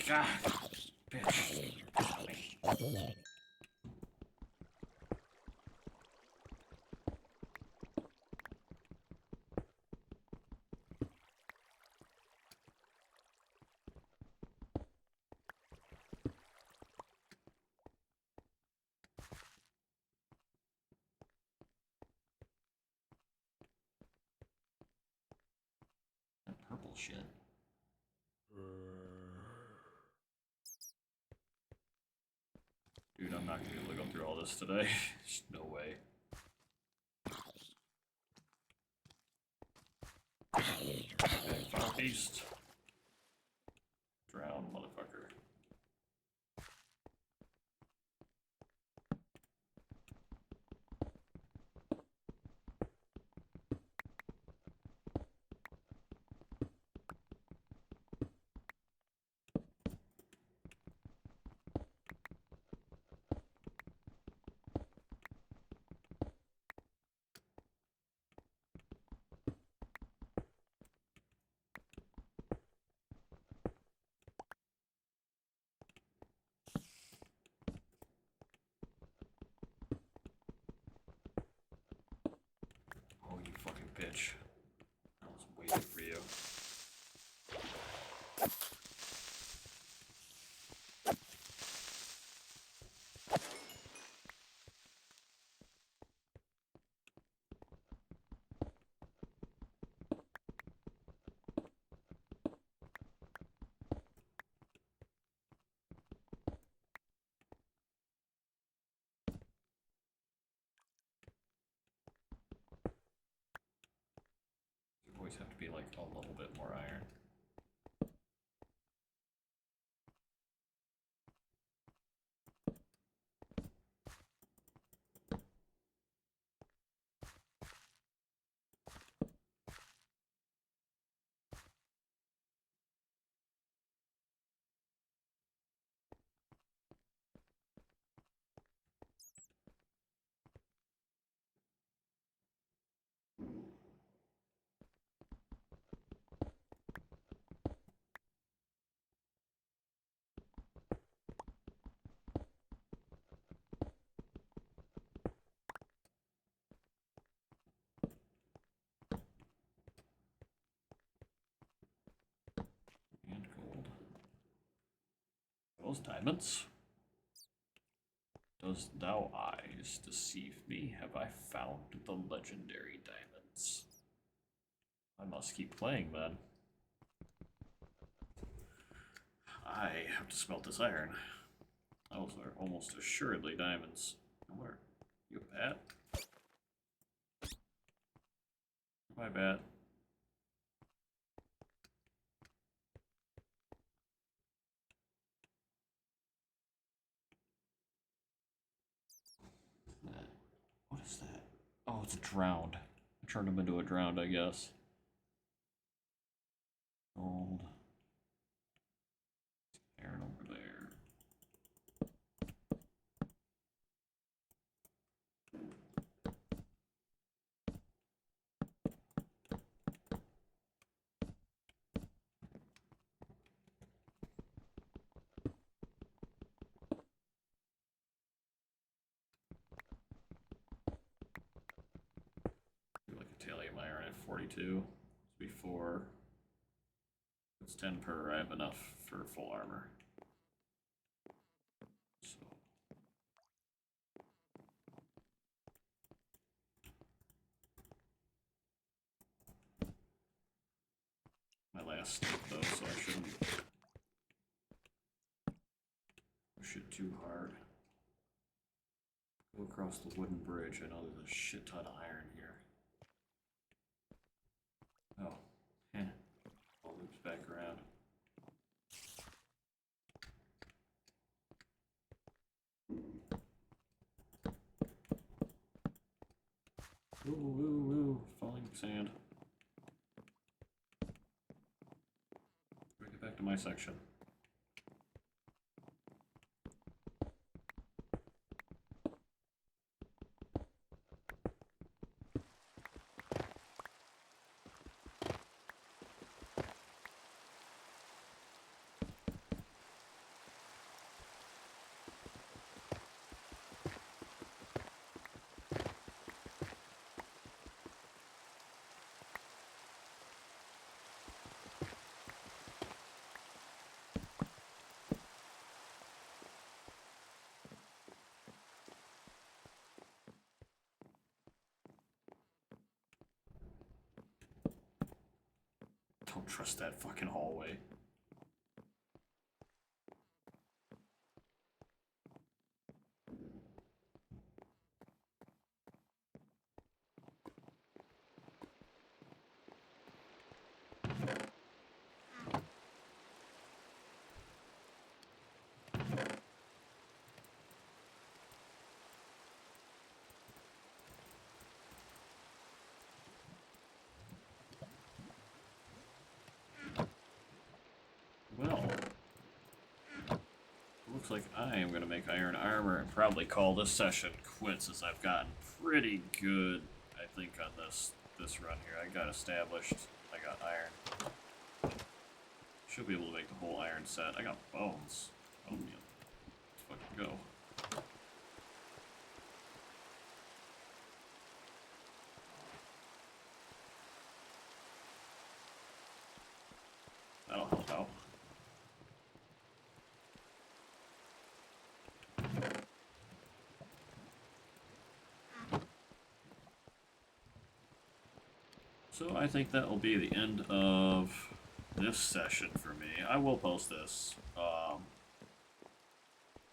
God, bitch. That purple shit. Dude, I'm not gonna be able to go through all this today. There's no way. Okay, final beast. Drown, motherfucker. Oh, you fucking bitch. I was waiting for you. You always have to be like a little bit more iron. And gold. Those diamonds? Does thou eyes deceive me? Have I found the legendary diamonds? I must keep playing then. I have to smelt this iron. Those are almost assuredly diamonds. Where? You a bat? My bat. What is that? Oh, it's a drowned. I turned him into a drowned, I guess. Gold. Iron over there. Do like a thallium iron at 42. Before it's 10 per, I have enough for full armor. So my last step though, so I shouldn't push it too hard. Go across the wooden bridge. I know there's a shit ton of iron here. Oh, all loops back around. Ooh, ooh, ooh, falling sand. Get back to my section. Don't trust that fucking hallway. Well, looks like I am going to make iron armor and probably call this session quits, as I've gotten pretty good, I think, on this run here. I got established. I got iron. Should be able to make the whole iron set. I got bones. Oh, yeah. Let's fucking go. That'll help out. So I think that will be the end of this session for me. I will post this.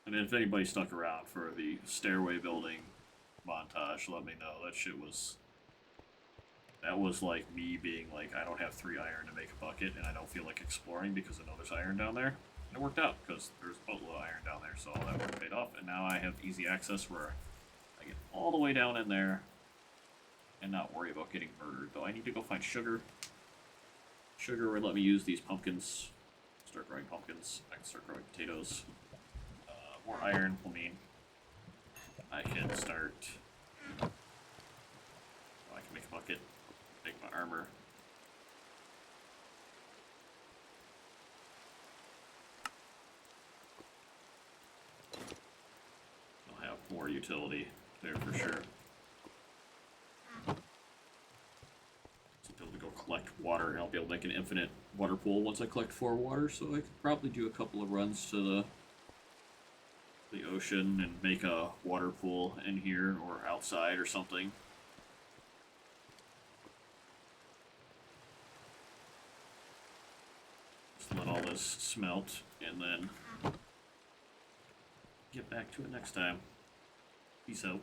And if anybody stuck around for the stairway building montage, let me know. That shit was... That was like me being like, I don't have 3 iron to make a bucket, and I don't feel like exploring because I know there's iron down there. And it worked out, because there's a boatload of iron down there, so all that work paid off. And now I have easy access where I get all the way down in there and not worry about getting murdered. Though I need to go find sugar. Sugar would let me use these pumpkins. Start growing pumpkins. I can start growing potatoes. More iron will mean I can start... Oh, I can make a bucket. Make my armor. I'll have more utility there for sure. So I'll be able to go collect water, and I'll be able to make an infinite water pool once I collect 4 water, so I could probably do a couple of runs to the ocean and make a water pool in here or outside or something. Just let all this smelt, and then get back to it next time. Peace out.